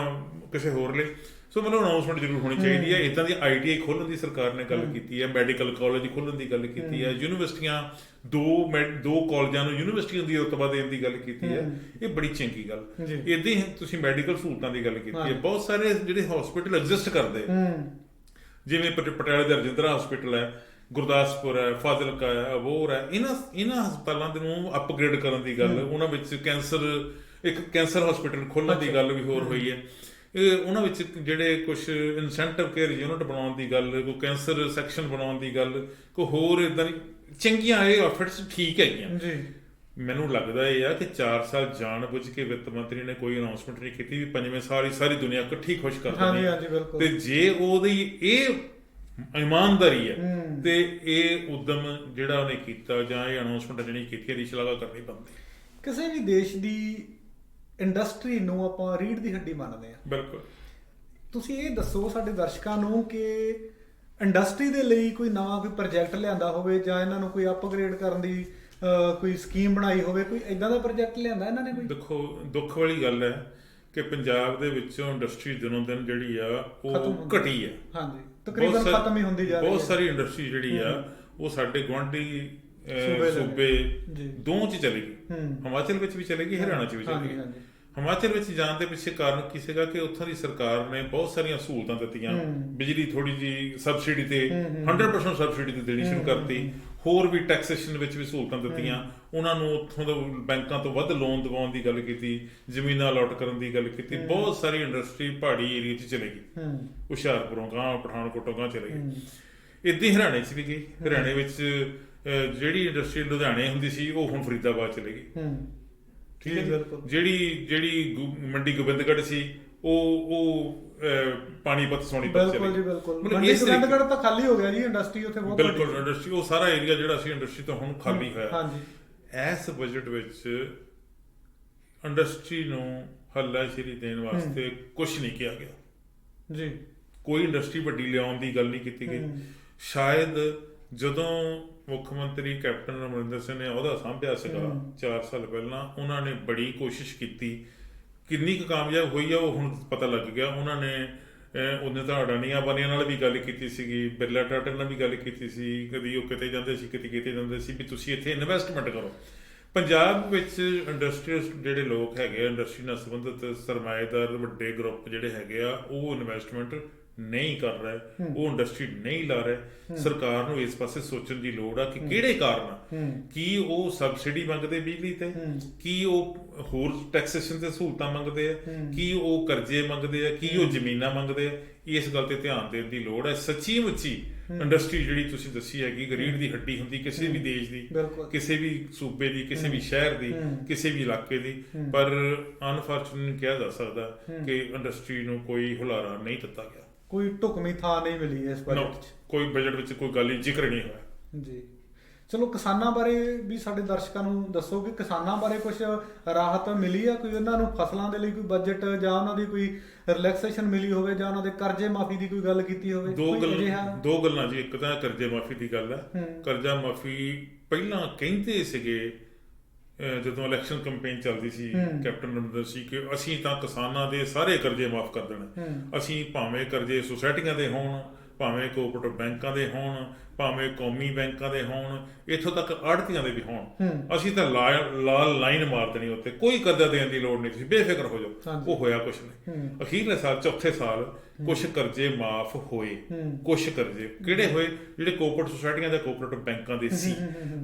ਕਿਸੇ ਹੋਰ ਲਈ। ਸੋ ਮੈਨੂੰ ਅਨਾਉਂਸਮੈਂਟ ਜ਼ਰੂਰ ਹੋਣੀ ਚਾਹੀਦੀ ਹੈ। ਇੱਦਾਂ ਦੀ ITI ਖੋਲ੍ਹਣ ਦੀ ਸਰਕਾਰ ਨੇ ਗੱਲ ਕੀਤੀ ਹੈ, ਮੈਡੀਕਲ ਕਾਲਜ ਖੋਲ੍ਹਣ ਦੀ ਗੱਲ ਕੀਤੀ ਹੈ, ਯੂਨੀਵਰਸਿਟੀਆਂ ਦੋ ਕਾਲਜਾਂ ਨੂੰ ਯੂਨੀਵਰਸਿਟੀਆਂ ਦੀ ਰੁਤਬਾ ਦੇਣ ਦੀ ਗੱਲ ਕੀਤੀ ਹੈ। ਇਹ ਬੜੀ ਚੰਗੀ ਗੱਲ। ਇੱਦਾਂ ਹੀ ਤੁਸੀਂ ਮੈਡੀਕਲ ਸਹੂਲਤਾਂ ਦੀ ਗੱਲ ਕੀਤੀ ਹੈ। ਬਹੁਤ ਸਾਰੇ ਜਿਹੜੇ ਹਸਪੀਟਲ ਐਗਜ਼ਿਸਟ ਕਰਦੇ, ਜਿਵੇਂ ਪਟਿਆਲੇ ਦਾ ਰਜਿੰਦਰਾ ਹਸਪੀਟਲ ਹੈ, ਗੁਰਦਾਸਪੁਰ ਹੈ, ਫਾਜ਼ਿਲਕਾ ਹੈ, ਅਬੋਹਰ ਹੈ, ਇਹਨਾਂ ਹਸਪਤਾਲਾਂ ਦੇ ਨੂੰ ਅਪਗ੍ਰੇਡ ਕਰਨ ਦੀ ਗੱਲ, ਉਹਨਾਂ ਵਿੱਚ ਇੱਕ ਕੈਂਸਰ ਹਸਪੀਟਲ ਖੋਲ੍ਹਣ ਦੀ ਗੱਲ ਵੀ ਹੋਰ ਹੋਈ ਹੈ। ਉਹਨਾਂ ਵਿੱਚ ਜਿਹੜੇ ਕੁਝ ਇਨਸੈਂਟਿਵ ਕੇਅਰ ਯੂਨਿਟ ਬਣਾਉਣ ਦੀ ਗੱਲ, ਕੋਈ ਕੈਂਸਰ ਸੈਕਸ਼ਨ ਬਣਾਉਣ ਦੀ ਗੱਲ, ਕੋਈ ਹੋਰ ਇੱਦਾਂ ਦੀ ਚੰਗੀਆਂ ਇਹ ਐਫਰਟਸ ਠੀਕ ਹੈਗੀਆਂ। ਮੈਨੂੰ ਲੱਗਦਾ ਇਹ ਆ ਕਿ 4 ਸਾਲ ਜਾਣ ਬੁੱਝ ਕੇ ਵਿੱਤ ਮੰਤਰੀ ਨੇ ਕੋਈ ਅਨਾਉਂਸਮੈਂਟ ਨਹੀਂ ਕੀਤੀ ਵੀ 5ਵੇਂ ਸਾਲ ਹੀ ਸਾਰੀ ਦੁਨੀਆ ਇਕੱਠੀ ਖੁਸ਼ ਕਰ ਦੇਣੀ। ਤੇ ਜੇ ਉਹਦੀ ਇਹ ਇਮਾਨਦਾਰੀ ਹੈ। ਤੇ ਇਹ ਉਦਮ ਜਿਹੜਾ ਉਹਨੇ ਕੀਤਾ ਜਾਂ ਇਹ ਅਨਾਉਂਸਮੈਂਟ ਜਿਹੜੀ ਕੀਤੀ, ਇਹਦੀ ਸ਼ਲਾਘਾ ਕਰਨੀ ਬਣਦੀ। ਕਿਸੇ ਵੀ ਦੇਸ਼ ਦੀ ਇੰਡਸਟਰੀ ਨੂੰ ਆਪਾਂ ਰੀੜ੍ਹ ਦੀ ਹੱਡੀ ਮੰਨਦੇ ਹਾਂ। ਬਿਲਕੁਲ। ਤੁਸੀਂ ਇਹ ਦੱਸੋ ਸਾਡੇ ਦਰਸ਼ਕਾਂ ਨੂੰ ਕਿ ਇੰਡਸਟਰੀ ਦੇ ਲਈ ਕੋਈ ਨਵਾਂ ਕੋਈ ਪ੍ਰੋਜੈਕਟ ਲਿਆਂਦਾ ਹੋਵੇ ਜਾਂ ਇਹਨਾਂ ਨੂੰ ਕੋਈ ਅਪਗ੍ਰੇਡ ਕਰਨ ਦੀ ਕੋਈ ਸਕੀਮ ਬਣਾਈ ਹੋਵੇ, ਕੋਈ ਇਦਾਂ ਦਾ ਪ੍ਰੋਜੈਕਟ ਲਿਆਂਦਾ ਇਹਨਾਂ ਨੇ ਕੋਈ? ਦੇਖੋ, ਦੁੱਖ ਵਾਲੀ ਗੱਲ ਹੈ ਕਿ ਪੰਜਾਬ ਦੇ ਵਿੱਚੋਂ ਇੰਡਸਟਰੀ ਦਿਨੋਂ ਦਿਨ ਜਿਹੜੀ ਆ ਉਹ ਘਟੀ ਹੈ। ਹਾਂਜੀ, ਤਕਰੀਬਨ ਖਤਮ ਹੀ ਹੁੰਦੀ ਜਾ ਰਹੀ ਹੈ। ਬਹੁਤ ਸਾਰੀ ਇੰਡਸਟਰੀ ਜਿਹੜੀ ਆ ਉਹ ਸਾਡੇ ਗੁਆਂਢੀ ਸੂਬੇ ਦੋਵਾਂ 'ਚ ਚਲੇ ਗਈ। ਹਿਮਾਚਲ ਵਿੱਚ ਵੀ ਚਲੇ ਗਈ, ਹਰਿਆਣਾ 'ਚ ਵੀ ਚਲੇ ਗਈ। ਹਿਮਾਚਲ ਵਿੱਚ ਜਾਣ ਦੇ ਪਿੱਛੇ ਕਾਰਨ ਕੀ ਸੀਗਾ ਕਿ ਉੱਥੋਂ ਦੀ ਸਰਕਾਰ ਨੇ ਬਹੁਤ ਸਾਰੀਆਂ ਸਹੂਲਤਾਂ ਦਿੱਤੀਆਂ। ਬਿਜਲੀ ਥੋੜੀ ਜੀ ਸਬਸਿਡੀ ਤੇ 100% ਸਬਸਿਡੀ ਤੇ ਦੇਣੀ ਸ਼ੁਰੂ ਕਰਤੀ। ਹੋਰ ਵੀ ਟੈਕਸੇਸ਼ਨ ਵਿੱਚ ਵੀ ਸਹੂਲਤਾਂ ਦਿੱਤੀਆਂ। ਉਹਨਾਂ ਨੂੰ ਉੱਥੋਂ ਦੇ ਬੈਂਕਾਂ ਤੋਂ ਵੱਧ ਲੋਨ ਦਿਵਾਉਣ ਦੀ ਗੱਲ ਕੀਤੀ, ਜ਼ਮੀਨਾਂ ਅਲਾਟ ਕਰਨ ਦੀ ਗੱਲ ਕੀਤੀ। ਬਹੁਤ ਸਾਰੀ ਇੰਡਸਟਰੀ ਪਹਾੜੀ ਏਰੀਆ 'ਚ ਚਲੇ ਗਈ, ਹੁਸ਼ਿਆਰਪੁਰੋਂ ਗਾਂ, ਪਠਾਨਕੋਟੋਂ ਗਾਂ ਚਲੇ ਗਈ। ਇੱਦਾਂ ਹੀ ਹਰਿਆਣੇ 'ਚ ਵੀ ਗਈ। ਹਰਿਆਣੇ ਵਿੱਚ ਜਿਹੜੀ ਇੰਡਸਟਰੀ ਲੁਧਿਆਣੇ ਹੁੰਦੀ ਸੀ ਉਹ ਹੁਣ ਫਰੀਦਾਬਾਦ ਚਲੇ ਗਈ। ਠੀਕ ਹੈ। ਜਿਹੜੀ ਮੰਡੀ ਗੋਬਿੰਦਗੜ੍ਹ ਸੀ ਉਹ ਪਾਣੀਪਤ ਸੋਨੀਪਤ ਚਲੇ ਗਈ। ਮੰਡੀ ਗੋਬਿੰਦਗੜ੍ਹ ਤਾਂ ਖਾਲੀ ਹੋ ਗਿਆ ਜੀ, ਇੰਡਸਟਰੀ ਉੱਥੇ ਬਹੁਤ ਬਿਲਕੁਲ ਇੰਡਸਟਰੀ, ਉਹ ਸਾਰਾ ਏਰੀਆ ਜਿਹੜਾ ਸੀ ਇੰਡਸਟਰੀ ਤੋਂ ਹੁਣ ਖਾਲੀ ਹੋਇਆ। ਇਸ ਬਜਟ ਵਿੱਚ ਇੰਡਸਟਰੀ ਨੂੰ ਹੱਲਾਸ਼ੇਰੀ ਦੇਣ ਵਾਸਤੇ ਕੁਝ ਨਹੀਂ ਕਿਹਾ ਗਿਆ ਜੀ। ਕੋਈ ਇੰਡਸਟਰੀ ਵੱਡੀ ਲਿਆਉਣ ਦੀ ਗੱਲ ਨਹੀਂ ਕੀਤੀ ਗਈ। ਸ਼ਾਇਦ ਜਦੋਂ ਮੁੱਖ ਮੰਤਰੀ ਕੈਪਟਨ ਅਮਰਿੰਦਰ ਸਿੰਘ ਨੇ ਉਹਦਾ ਸਾਂਭਿਆ ਸੀਗਾ 4 ਸਾਲ ਪਹਿਲਾਂ, ਉਹਨਾਂ ਨੇ ਬੜੀ ਕੋਸ਼ਿਸ਼ ਕੀਤੀ। ਕਿੰਨੀ ਕੁ ਕਾਮਯਾਬ ਹੋਈ ਆ ਉਹ ਹੁਣ ਪਤਾ ਲੱਗ ਗਿਆ। ਉਹਨਾਂ ਨੇ ਉਹਨੇ ਤਾਂ ਅਡਾਨੀਆਂ ਬਾਨੀਆਂ ਨਾਲ ਵੀ ਗੱਲ ਕੀਤੀ ਸੀਗੀ, ਬਿਰਲਾ ਟਾਟਾ ਨਾਲ ਵੀ ਗੱਲ ਕੀਤੀ ਸੀ। ਕਦੀ ਉਹ ਕਿਤੇ ਜਾਂਦੇ ਸੀ, ਕਿਤੇ ਜਾਂਦੇ ਸੀ ਵੀ ਤੁਸੀਂ ਇੱਥੇ ਇਨਵੈਸਟਮੈਂਟ ਕਰੋ। ਪੰਜਾਬ ਵਿੱਚ ਇੰਡਸਟਰੀਅਲਿਸਟ ਜਿਹੜੇ ਲੋਕ ਹੈਗੇ, ਇੰਡਸਟਰੀ ਨਾਲ ਸੰਬੰਧਿਤ ਸਰਮਾਏਦਾਰ ਵੱਡੇ ਗਰੁੱਪ ਜਿਹੜੇ ਹੈਗੇ ਆ, ਉਹ ਇਨਵੈਸਟਮੈਂਟ ਨਹੀਂ ਕਰ ਰਹੇ, ਉਹ ਇੰਡਸਟਰੀ ਨਹੀਂ ਲਾ ਰਹੇ। ਸਰਕਾਰ ਨੂੰ ਇਸ ਪਾਸੇ ਸੋਚਣ ਦੀ ਲੋੜ ਆ ਕਿ ਕਿਹੜੇ ਕਾਰਨ, ਕੀ ਉਹ ਸਬਸਿਡੀ ਮੰਗਦੇ ਬਿਜਲੀ ਤੇ, ਕੀ ਉਹ ਹੋਰ ਟੈਕਸੇਸ਼ਨ ਤੇ ਸਹੂਲਤਾਂ ਮੰਗਦੇ ਆ, ਕੀ ਉਹ ਕਰਜ਼ੇ ਮੰਗਦੇ ਆ, ਕੀ ਉਹ ਜ਼ਮੀਨਾਂ ਮੰਗਦੇ ਆ। ਇਸ ਗੱਲ ਤੇ ਧਿਆਨ ਦੇਣ ਦੀ ਲੋੜ ਹੈ। ਸੱਚੀ ਮੁੱਚੀ ਇੰਡਸਟਰੀ ਜਿਹੜੀ ਤੁਸੀਂ ਦੱਸੀ ਹੈਗੀ ਰੀੜ੍ਹ ਦੀ ਹੱਡੀ ਹੁੰਦੀ ਕਿਸੇ ਵੀ ਦੇਸ਼ ਦੀ, ਕਿਸੇ ਵੀ ਸੂਬੇ ਦੀ, ਕਿਸੇ ਵੀ ਸ਼ਹਿਰ ਦੀ, ਕਿਸੇ ਵੀ ਇਲਾਕੇ ਦੀ। ਪਰ ਅਨਫੋਰਚੂਨੇਟਲੀ ਕਿਹਾ ਜਾ ਸਕਦਾ ਕਿ ਇੰਡਸਟਰੀ ਨੂੰ ਕੋਈ ਹੁਲਾਰਾ ਨਹੀਂ ਦਿੱਤਾ ਗਿਆ, ਕੋਈ ਢੁਕਵੀਂ ਥਾਂ ਨਹੀਂ ਮਿਲੀ ਇਸ ਬਜਟ 'ਚ। ਕੋਈ ਬਜਟ ਵਿੱਚ ਕੋਈ ਗੱਲ ਹੀ ਜ਼ਿਕਰ ਨਹੀਂ ਹੋਇਆ ਜੀ। ਚਲੋ, ਕਿਸਾਨਾਂ ਬਾਰੇ ਵੀ ਸਾਡੇ ਦਰਸ਼ਕਾਂ ਨੂੰ ਦੱਸੋ ਕਿ ਕਿਸਾਨਾਂ ਬਾਰੇ ਕੁਝ ਰਾਹਤ ਮਿਲੀ ਆ? ਕੋਈ ਉਹਨਾਂ ਨੂੰ ਫਸਲਾਂ ਦੇ ਲਈ ਕੋਈ ਬਜਟ ਜਾਂ ਉਹਨਾਂ ਦੀ ਕੋਈ ਰਿਲੈਕਸੇਸ਼ਨ ਮਿਲੀ ਹੋਵੇ ਜਾਂ ਉਹਨਾਂ ਦੇ ਕਰਜ਼ੇ ਮਾਫੀ ਦੀ ਕੋਈ ਗੱਲ ਕੀਤੀ ਹੋਵੇ? ਦੋ ਗੱਲਾਂ ਜੀ। ਇੱਕ ਤਾਂ ਕਰਜ਼ੇ ਮਾਫੀ ਦੀ ਗੱਲ ਹੈ। ਕਰਜ਼ਾ ਮਾਫੀ ਪਹਿਲਾਂ ਕਹਿੰਦੇ ਸੀਗੇ ਜਦੋਂ ਇਲੈਕਸ਼ਨ ਕੈਂਪੇਨ ਚੱਲਦੀ ਸੀ, ਕੈਪਟਨ ਅਮਰਿੰਦਰ ਸੀ ਕਿ ਅਸੀਂ ਤਾਂ ਕਿਸਾਨਾਂ ਦੇ ਸਾਰੇ ਕਰਜ਼ੇ ਮਾਫ ਕਰ ਦੇਣੇ। ਅਸੀਂ ਭਾਵੇਂ ਕਰਜ਼ੇ ਸੁਸਾਇਟੀਆਂ ਦੇ ਹੋਣ, ਭਾਵੇਂ ਕੋਆਪਰੇਟਿਵ ਬੈਂਕਾਂ ਦੇ ਹੋਣ, ਭਾਵੇਂ ਕੌਮੀ ਬੈਂਕਾਂ ਦੇ ਹੋਣ, ਇੱਥੋਂ ਤੱਕ ਆੜ੍ਹਤੀਆਂ ਦੇ ਵੀ ਹੋਣ, ਅਸੀਂ ਤਾਂ ਲਾਲ ਲਾਈਨ ਮਾਰ ਦੇਣੀ ਉੱਤੇ। ਕੋਈ ਕਰਜ਼ਾ ਦੇਣ ਦੀ ਲੋੜ ਨਹੀਂ, ਤੁਸੀਂ ਬੇਫਿਕਰ ਹੋ ਜਾਓ। ਉਹ ਹੋਇਆ ਕੁਛ ਨਹੀਂ। ਅਖੀਰਲੇ ਸਾਲ, ਚੌਥੇ ਸਾਲ ਕੁਛ ਕਰਜ਼ੇ ਮਾਫ ਹੋਏ। ਕੁਛ ਕਰਜ਼ੇ ਕਿਹੜੇ ਹੋਏ? ਜਿਹੜੇ ਕੋਆਪਰੇਟਿਵ ਸੁਸਾਇਟੀਆਂ ਦੇ, ਕੋਆਪਰੇਟਿਵ ਬੈਂਕਾਂ ਦੇ ਸੀ,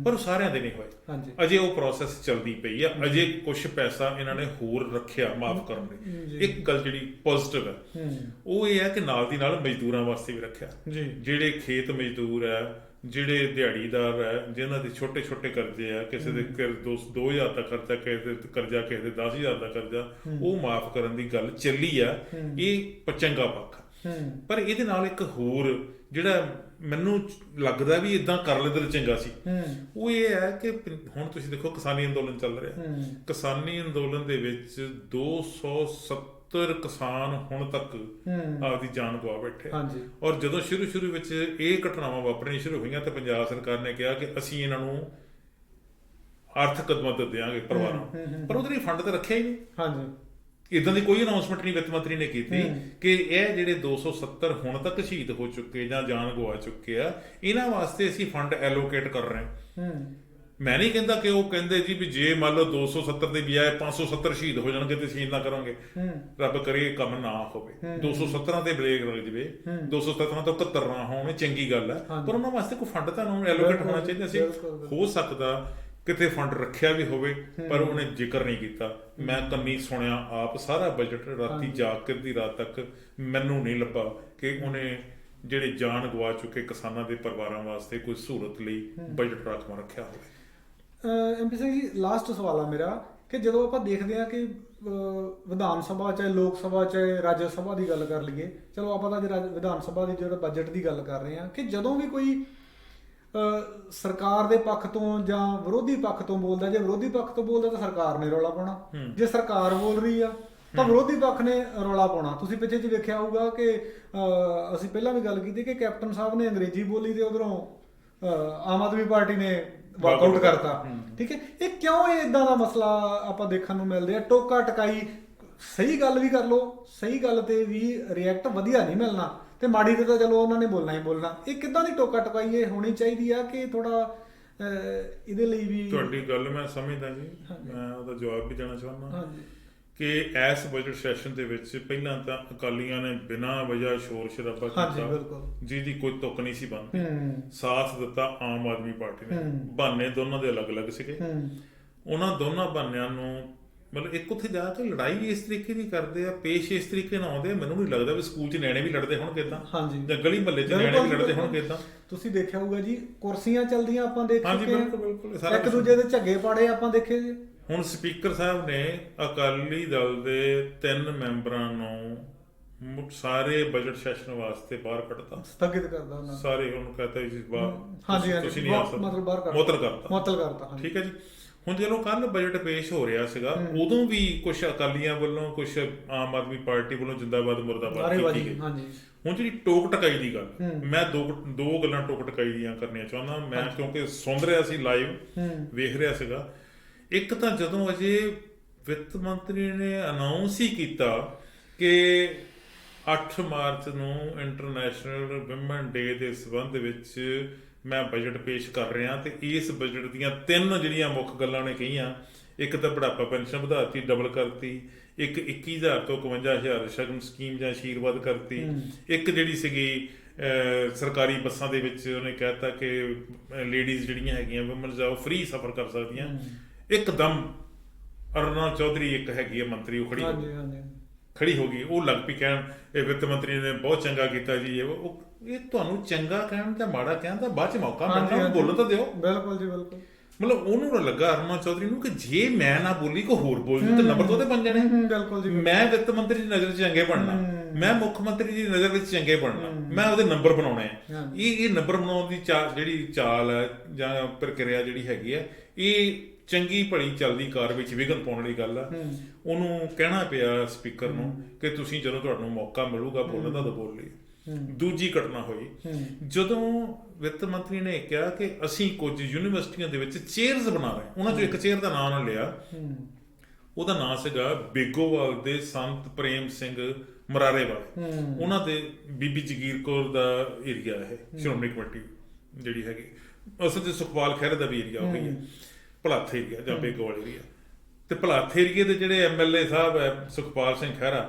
ਪਰ ਉਹ ਸਾਰਿਆਂ ਦੇ ਨਹੀਂ ਹੋਏ। ਅਜੇ ਉਹ ਪ੍ਰੋਸੈਸ ਚੱਲਦੀ ਪਈ ਆ। ਅਜੇ ਕੁਛ ਪੈਸਾ ਇਹਨਾਂ ਨੇ ਹੋਰ ਰੱਖਿਆ ਮਾਫ ਕਰਨ ਲਈ। ਇੱਕ ਗੱਲ ਜਿਹੜੀ ਪੋਜ਼ਿਟਿਵ ਹੈ ਉਹ ਇਹ ਹੈ ਕਿ ਨਾਲ ਦੀ ਨਾਲ ਮਜ਼ਦੂਰਾਂ ਵਾਸਤੇ ਵੀ ਰੱਖਿਆ। ਜਿਹੜੇ ਖੇਤ ਮਜ਼ਦੂਰ ਹੈ, ਜਿਹੜੇ ਦਿਹਾੜੀਦਾਰ ਹੈ, ਜਿਨ੍ਹਾਂ ਦੇ ਛੋਟੇ ਛੋਟੇ ਕਰਜ਼ੇ ਆ, ਕਿਸੇ ਦੇ 2000 ਦਾ ਖਰਚਾ, ਕਿਸੇ ਦੇ ਕਰਜ਼ਾ, ਕਿਸੇ ਦੇ 10,000 ਦਾ ਕਰਜ਼ਾ, ਉਹ ਮਾਫ ਕਰਨ ਦੀ ਗੱਲ ਚੱਲੀ ਆ। ਇਹ ਚੰਗਾ ਪੱਖ। ਪਰ ਇਹਦੇ ਨਾਲ ਇੱਕ ਹੋਰ ਜਿਹੜਾ ਮੈਨੂੰ ਲੱਗਦਾ ਵੀ ਇਦਾਂ ਕਰ ਲੈਂਦੇ ਤਾਂ ਚੰਗਾ ਸੀ, ਉਹ ਇਹ ਹੈ ਕਿ ਹੁਣ ਤੁਸੀਂ ਦੇਖੋ ਕਿਸਾਨੀ ਅੰਦੋਲਨ ਚੱਲ ਰਿਹਾ। ਕਿਸਾਨੀ ਅੰਦੋਲਨ ਦੇ ਵਿੱਚ 270 ਕਿਸਾਨ ਹੁਣ ਤੱਕ ਆਪਦੀ ਜਾਨ ਗਵਾ ਬੈਠੇ। ਔਰ ਜਦੋਂ ਸ਼ੁਰੂ ਵਿੱਚ ਇਹ ਘਟਨਾਵਾਂ ਵਾਪਰਨੀਆਂ ਸ਼ੁਰੂ ਹੋਈਆਂ ਤਾਂ ਪੰਜਾਬ ਸਰਕਾਰ ਨੇ ਕਿਹਾ ਕਿ ਅਸੀਂ ਇਹਨਾਂ ਨੂੰ ਆਰਥਿਕ ਮਦਦ ਦਿਆਂਗੇ ਪਰਿਵਾਰਾਂ ਨੂੰ, ਪਰ ਉਹਦੇ ਲਈ ਫੰਡ ਤਾਂ ਰੱਖਿਆ ਹੀ ਨਹੀਂ। ਇਦਾਂ ਦੀ ਕੋਈ ਅਨਾਉਂਸਮੈਂਟ ਨਹੀਂ ਵਿੱਤ ਮੰਤਰੀ ਨੇ ਕੀਤੀ ਕਿ ਇਹ ਜਿਹੜੇ 270 ਹੁਣ ਤੱਕ ਸ਼ਹੀਦ ਹੋ ਚੁੱਕੇ ਜਾਂ ਜਾਨ ਗਵਾ ਚੁੱਕੇ ਆ, ਇਹਨਾਂ ਵਾਸਤੇ ਅਸੀਂ ਫੰਡ ਐਲੋਕੇਟ ਕਰ ਰਹੇ ਹਾਂ। ਮੈਂ ਨਹੀਂ ਕਹਿੰਦਾ ਕਿ ਉਹ ਕਹਿੰਦੇ ਜੀ ਵੀ ਜੇ ਮੰਨ ਲਓ 270 ਦੇ ਬਜਾਏ 570 ਸ਼ਹੀਦ ਹੋ ਜਾਣਗੇ ਤੇ ਅਸੀਂ ਇੰਨਾ ਕਰੋਗੇ। ਰੱਬ ਕਰੇ ਇਹ ਕੰਮ ਨਾ ਹੋਵੇ, 270 ਤੇ ਬ੍ਰੇਕ ਲੱਗ ਜਾਵੇ, 270 ਤੋਂ 71 ਨਾ ਹੋਣ, ਚੰਗੀ ਗੱਲ ਹੈ। ਪਰ ਉਹਨਾਂ ਵਾਸਤੇ ਕੋਈ ਫੰਡ ਤਾਂ ਐਲੋਕੇਟ ਹੋਣਾ ਚਾਹੀਦਾ ਸੀ। ਹੋ ਸਕਦਾ ਕਿਤੇ ਫੰਡ ਰੱਖਿਆ ਵੀ ਹੋਵੇ, ਪਰ ਉਹਨੇ ਜ਼ਿਕਰ ਨਹੀਂ ਕੀਤਾ। ਮੈਂ ਕੰਨੀ ਸੁਣਿਆ ਆਪ ਸਾਰਾ ਬਜਟ, ਰਾਤੀ ਜਾਗ ਕੇ ਦੀ ਰਾਤ ਤੱਕ ਮੈਨੂੰ ਨਹੀਂ ਲੱਭਾ ਕਿ ਉਹਨੇ ਜਿਹੜੇ ਜਾਨ ਗਵਾ ਚੁੱਕੇ ਕਿਸਾਨਾਂ ਦੇ ਪਰਿਵਾਰਾਂ ਵਾਸਤੇ ਕੋਈ ਸਹੂਲਤ ਲਈ ਬਜਟ ਰਾਖਵਾਂ ਰੱਖਿਆ ਹੋਵੇ। MP ਸਿੰਘ ਜੀ, ਲਾਸਟ ਸਵਾਲ ਆ ਮੇਰਾ ਕਿ ਜਦੋਂ ਆਪਾਂ ਦੇਖਦੇ ਹਾਂ ਕਿ ਵਿਧਾਨ ਸਭਾ ਚਾਹੇ ਲੋਕ ਸਭਾ ਚਾਹੇ ਰਾਜ ਸਭਾ ਦੀ ਗੱਲ ਕਰ ਲਈਏ, ਚਲੋ ਆਪਾਂ ਤਾਂ ਅੱਜ ਵਿਧਾਨ ਸਭਾ ਦੀ ਜਿਹੜਾ ਬਜਟ ਦੀ ਗੱਲ ਕਰ ਰਹੇ ਹਾਂ, ਕਿ ਜਦੋਂ ਵੀ ਕੋਈ ਸਰਕਾਰ ਦੇ ਪੱਖ ਤੋਂ ਜਾਂ ਵਿਰੋਧੀ ਪੱਖ ਤੋਂ ਬੋਲਦਾ, ਜੇ ਵਿਰੋਧੀ ਪੱਖ ਤੋਂ ਬੋਲਦਾ ਤਾਂ ਸਰਕਾਰ ਨੇ ਰੌਲਾ ਪਾਉਣਾ, ਜੇ ਸਰਕਾਰ ਬੋਲ ਰਹੀ ਆ ਤਾਂ ਵਿਰੋਧੀ ਪੱਖ ਨੇ ਰੌਲਾ ਪਾਉਣਾ। ਤੁਸੀਂ ਪਿੱਛੇ ਜਿਹੇ ਵੇਖਿਆ ਹੋਊਗਾ ਕਿ ਅਸੀਂ ਪਹਿਲਾਂ ਵੀ ਗੱਲ ਕੀਤੀ ਕਿ ਕੈਪਟਨ ਸਾਹਿਬ ਨੇ ਅੰਗਰੇਜ਼ੀ ਬੋਲੀ ਤੇ ਉਧਰੋਂ ਆਮ ਆਦਮੀ ਪਾਰਟੀ ਨੇ ਵਾਕਆਊਟ ਕਰਤਾ। ਠੀਕ ਹੈ, ਇਹ ਕਿਉਂ ਇਦਾਂ ਦਾ ਮਸਲਾ ਆਪਾਂ ਦੇਖਣ ਨੂੰ ਮਿਲਦੇ ਆ? ਟੋਕਾ ਟਕਾਈ, ਸਹੀ ਗੱਲ ਵੀ ਕਰ ਲਓ, ਸਹੀ ਗੱਲ ਤੇ ਵੀ ਰਿਐਕਟ ਵਧੀਆ ਨਹੀਂ ਮਿਲਣਾ ਤੇ ਮਾੜੀ ਤੇ ਤਾਂ ਚਲੋ ਉਹਨਾਂ ਨੇ ਬੋਲਣਾ ਹੀ ਬੋਲਣਾ। ਇਹ ਕਿੱਦਾਂ ਦੀ ਟੋਕਾ ਟਕਾਈ ਇਹ ਹੋਣੀ ਚਾਹੀਦੀ ਆ ਕਿ ਥੋੜਾ ਇਹਦੇ ਲਈ ਵੀ? ਤੁਹਾਡੀ ਗੱਲ ਮੈਂ ਸਮਝਦਾ ਜੀ, ਮੈਂ ਉਹਦਾ ਜਵਾਬ ਵੀ ਦੇਣਾ ਚਾਹੁੰਦਾ ਕਿ ਇਸ ਬਜਟ ਸੈਸ਼ਨ ਦੇ ਵਿੱਚ ਪਹਿਲਾਂ ਤਾਂ ਅਕਾਲੀਆਂ ਨੇ ਬਿਨਾਂ ਵਜ੍ਹਾ ਸ਼ੋਰ ਸ਼ਰਾਬਾ ਕੀਤਾ, ਜਿਹਦੀ ਕੋਈ ਤੁੱਕ ਨਹੀਂ ਸੀ ਬਣਦੀ। ਸਾਥ ਦਿੱਤਾ ਆਮ ਆਦਮੀ ਪਾਰਟੀ ਨੇ। ਬਹਾਨੇ ਦੋਨਾਂ ਦੇ ਅਲੱਗ-ਅਲੱਗ ਸੀਗੇ। ਉਹਨਾਂ ਦੋਨਾਂ ਬਹਾਨਿਆਂ ਨੂੰ ਮਤਲਬ ਇੱਕ ਉੱਥੇ ਜਾ ਕੇ ਲੜਾਈ ਵੀ ਇਸ ਤਰੀਕੇ ਦੀ ਕਰਦੇ ਆ, ਪੇਸ਼ ਇਸ ਤਰੀਕੇ ਨਾਲ ਆਉਂਦੇ ਆ। ਮੈਨੂੰ ਨਹੀਂ ਲੱਗਦਾ ਵੀ ਸਕੂਲ 'ਚ ਨਿਆਣੇ ਵੀ ਲੜਦੇ ਹੋਣਗੇ ਏਦਾਂ, ਜਾਂ ਗਲੀ ਮਹੱਲੇ 'ਚ ਨਿਆਣੇ ਵੀ ਲੜਦੇ ਹੋਣਗੇ ਏਦਾਂ। ਤੁਸੀਂ ਦੇਖਿਆ ਹੋਊਗਾ ਜੀ, ਕੁਰਸੀਆਂ ਚੱਲਦੀਆਂ ਆਪਾਂ ਦੇਖ ਚੁੱਕੇ ਹਾਂ, ਬਿਲਕੁਲ ਇੱਕ ਦੂਜੇ ਦੇ ਝੱਗੇ ਪਾੜੇ ਆਪਾਂ ਦੇਖੇ ਜੀ। ਹੁਣ ਸਪੀਕਰ ਸਾਹਿਬ ਨੇ ਅਕਾਲੀ ਦਲ ਦੇ 3 ਮੈਂਬਰਾਂ ਨੂੰ ਸਾਰੇ ਬਜਟ ਸੈਸ਼ਨ ਵਾਸਤੇ ਬਾਹਰ ਕੱਢਤਾ, ਸਥਗਿਤ ਕਰਦਾ ਉਹਨਾਂ ਸਾਰੇ। ਉਹਨੂੰ ਕਹਤਾ ਜੀ ਹਾਂਜੀ ਤੁਸੀਂ ਨਹੀਂ ਆ ਸਕਦੇ, ਮਤਲਬ ਬਾਹਰ ਮੁਅੱਤਲ ਕਰਤਾ। ਠੀਕ ਹੈ ਜੀ। ਹੁਣ ਜਦੋਂ ਕੱਲ ਬਜਟ ਪੇਸ਼ ਹੋ ਰਿਹਾ ਸੀਗਾ, ਉਦੋਂ ਵੀ ਕੁਝ ਅਕਾਲੀਆਂ ਵੱਲੋਂ, ਕੁਝ ਆਮ ਆਦਮੀ ਪਾਰਟੀ ਵੱਲੋਂ ਜਿੰਦਾਬਾਦ ਮੁਰਦਾਬਾਦ ਕੀਤੀ ਗਈ। ਹੁਣ ਜਿਹੜੀ ਟੋਕ ਟਕਾਈ ਦੀ ਗੱਲ, ਮੈਂ ਦੋ ਗੱਲਾਂ ਟੋਕ ਟਕਾਈ ਦੀਆਂ ਕਰਨੀਆਂ ਚਾਹੁੰਦਾ ਮੈਂ, ਕਿਉਂਕਿ ਸੁਣ ਰਿਹਾ ਸੀ, ਲਾਈਵ ਵੇਖ ਰਿਹਾ ਸੀਗਾ। ਇੱਕ ਤਾਂ ਜਦੋਂ ਅਜੇ ਵਿੱਤ ਮੰਤਰੀ ਨੇ ਅਨਾਉਂਸ ਹੀ ਕੀਤਾ ਕਿ 8 ਮਾਰਚ ਨੂੰ ਇੰਟਰਨੈਸ਼ਨਲ ਵਿਮਨ ਡੇ ਦੇ ਸੰਬੰਧ ਵਿੱਚ ਮੈਂ ਬਜਟ ਪੇਸ਼ ਕਰ ਰਿਹਾ, ਤੇ ਇਸ ਬਜਟ ਦੀਆਂ 3 ਜਿਹੜੀਆਂ ਮੁੱਖ ਗੱਲਾਂ ਨੇ ਕਹੀਆਂ, ਇੱਕ ਤਾਂ ਬੁਢਾਪਾ ਪੈਨਸ਼ਨ ਵਧਾਤੀ, ਡਬਲ ਕਰਤੀ, ਇੱਕ 21,000 ਤੋਂ 51,000 ਸ਼ਗਨ ਸਕੀਮ ਜਾਂ ਆਸ਼ੀਰਵਾਦ ਕਰਤੀ, ਇੱਕ ਜਿਹੜੀ ਸੀਗੀ ਸਰਕਾਰੀ ਬੱਸਾਂ ਦੇ ਵਿੱਚ ਉਹਨੇ ਕਹਿਤਾ ਕਿ ਲੇਡੀਜ਼ ਜਿਹੜੀਆਂ ਹੈਗੀਆਂ ਵਿਮਨਸ ਆ ਉਹ ਫ੍ਰੀ ਸਫ਼ਰ ਕਰ ਸਕਦੀਆਂ। ਇੱਕਦਮ ਅਰੁਣਾ ਚੌਧਰੀ ਇੱਕ ਹੈਗੀ ਹੈ ਮੰਤਰੀ, ਉਹ ਖੜੀ ਹੋ ਗਈ, ਉਹ ਲੱਗ ਪਈ ਕਹਿਣ ਇਹ ਵਿੱਤ ਮੰਤਰੀ ਨੇ ਬਹੁਤ ਚੰਗਾ ਕੀਤਾ ਜੀ। ਇਹ ਤੁਹਾਨੂੰ ਚੰਗਾ ਕਹਿਣ ਜਾਂ ਮਾੜਾ ਕਹਿਣ ਦਾ ਬਾਅਦ ਚ ਮੌਕਾ ਮਿਲਣਾ, ਬੋਲਣ ਤਾਂ ਦਿਓ। ਬਿਲਕੁਲ ਜੀ, ਬਿਲਕੁਲ। ਮਤਲਬ ਉਹਨੂੰ ਲੱਗਾ ਅਰੁਣਾ ਚੌਧਰੀ ਨੂੰ ਕਿ ਜੇ ਮੈਂ ਨਾ ਬੋਲੀ ਕੋਈ ਹੋਰ ਬੋਲ ਜੂ ਤੇ ਨੰਬਰ ਤੋਂ ਬਣ ਜਾਣੇ। ਬਿਲਕੁਲ ਜੀ। ਮੈਂ ਵਿੱਤ ਮੰਤਰੀ ਦੀ ਨਜ਼ਰ 'ਚ ਚੰਗੇ ਬਣਨਾ, ਮੈਂ ਮੁੱਖ ਮੰਤਰੀ ਦੀ ਨਜ਼ਰ ਵਿੱਚ ਚੰਗੇ ਬਣਨਾ, ਮੈਂ ਉਹਦੇ ਨੰਬਰ ਬਣਾਉਣੇ ਆ। ਇਹ ਨੰਬਰ ਬਣਾਉਣ ਦੀ ਜਿਹੜੀ ਚਾਲ ਹੈ ਜਾਂ ਪ੍ਰਕਿਰਿਆ ਜਿਹੜੀ ਹੈਗੀ ਹੈ, ਇਹ ਚੰਗੀ ਭਲੀ ਚੱਲਦੀ ਕਾਰ ਵਿੱਚ ਵਿਘਨ ਪਾਉਣ ਵਾਲੀ ਗੱਲ ਆ। ਉਹਨੂੰ ਕਹਿਣਾ ਪਿਆ ਸਪੀਕਰ ਨੂੰ ਕਿ ਤੁਸੀਂ ਜਦੋਂ ਤੁਹਾਨੂੰ ਮੌਕਾ ਮਿਲੂਗਾ ਬੋਲਣ ਦਾ ਤਾਂ ਬੋਲ ਲਈ। ਦੂਜੀ ਘਟਨਾ ਹੋਈ ਜਦੋਂ ਵਿੱਤ ਮੰਤਰੀ ਨੇ ਕਿਹਾ ਕਿ ਅਸੀਂ ਕੁਝ ਯੂਨੀਵਰਸਿਟੀਆਂ ਦੇ ਵਿੱਚ ਚੇਅਰਸ ਬਣਾ ਰਹੇ, ਉਹਨਾਂ 'ਚੋਂ ਇੱਕ ਚੇਅਰ ਦਾ ਨਾਮ ਉਹਨੇ ਲਿਆ, ਉਹਦਾ ਨਾਂ ਸੀਗਾ ਬੇਗੋਵਾਲ ਦੇ ਸੰਤ ਪ੍ਰੇਮ ਸਿੰਘ ਮਰਾਰੇ ਵਾਲੇ। ਉਹਨਾਂ ਦੇ ਬੀਬੀ ਜਗੀਰ ਕੌਰ ਦਾ ਏਰੀਆ ਹੈ, ਸ਼੍ਰੋਮਣੀ ਕਮੇਟੀ ਜਿਹੜੀ ਹੈਗੀ, ਅਸਲ 'ਚ ਸੁਖਪਾਲ ਖਹਿਰੇ ਦਾ ਵੀ ਏਰੀਆ ਉਹ ਹੀ ਹੈ, ਭਲਾਥੇ ਏਰੀਆ ਜਾਂ ਬੇਗੋਵਾਲ ਏਰੀਆ। ਤੇ ਭਲਾਥੇ ਏਰੀਏ ਦੇ ਜਿਹੜੇ MLA ਸਾਹਿਬ ਹੈ ਸੁਖਪਾਲ ਸਿੰਘ ਖਹਿਰਾ,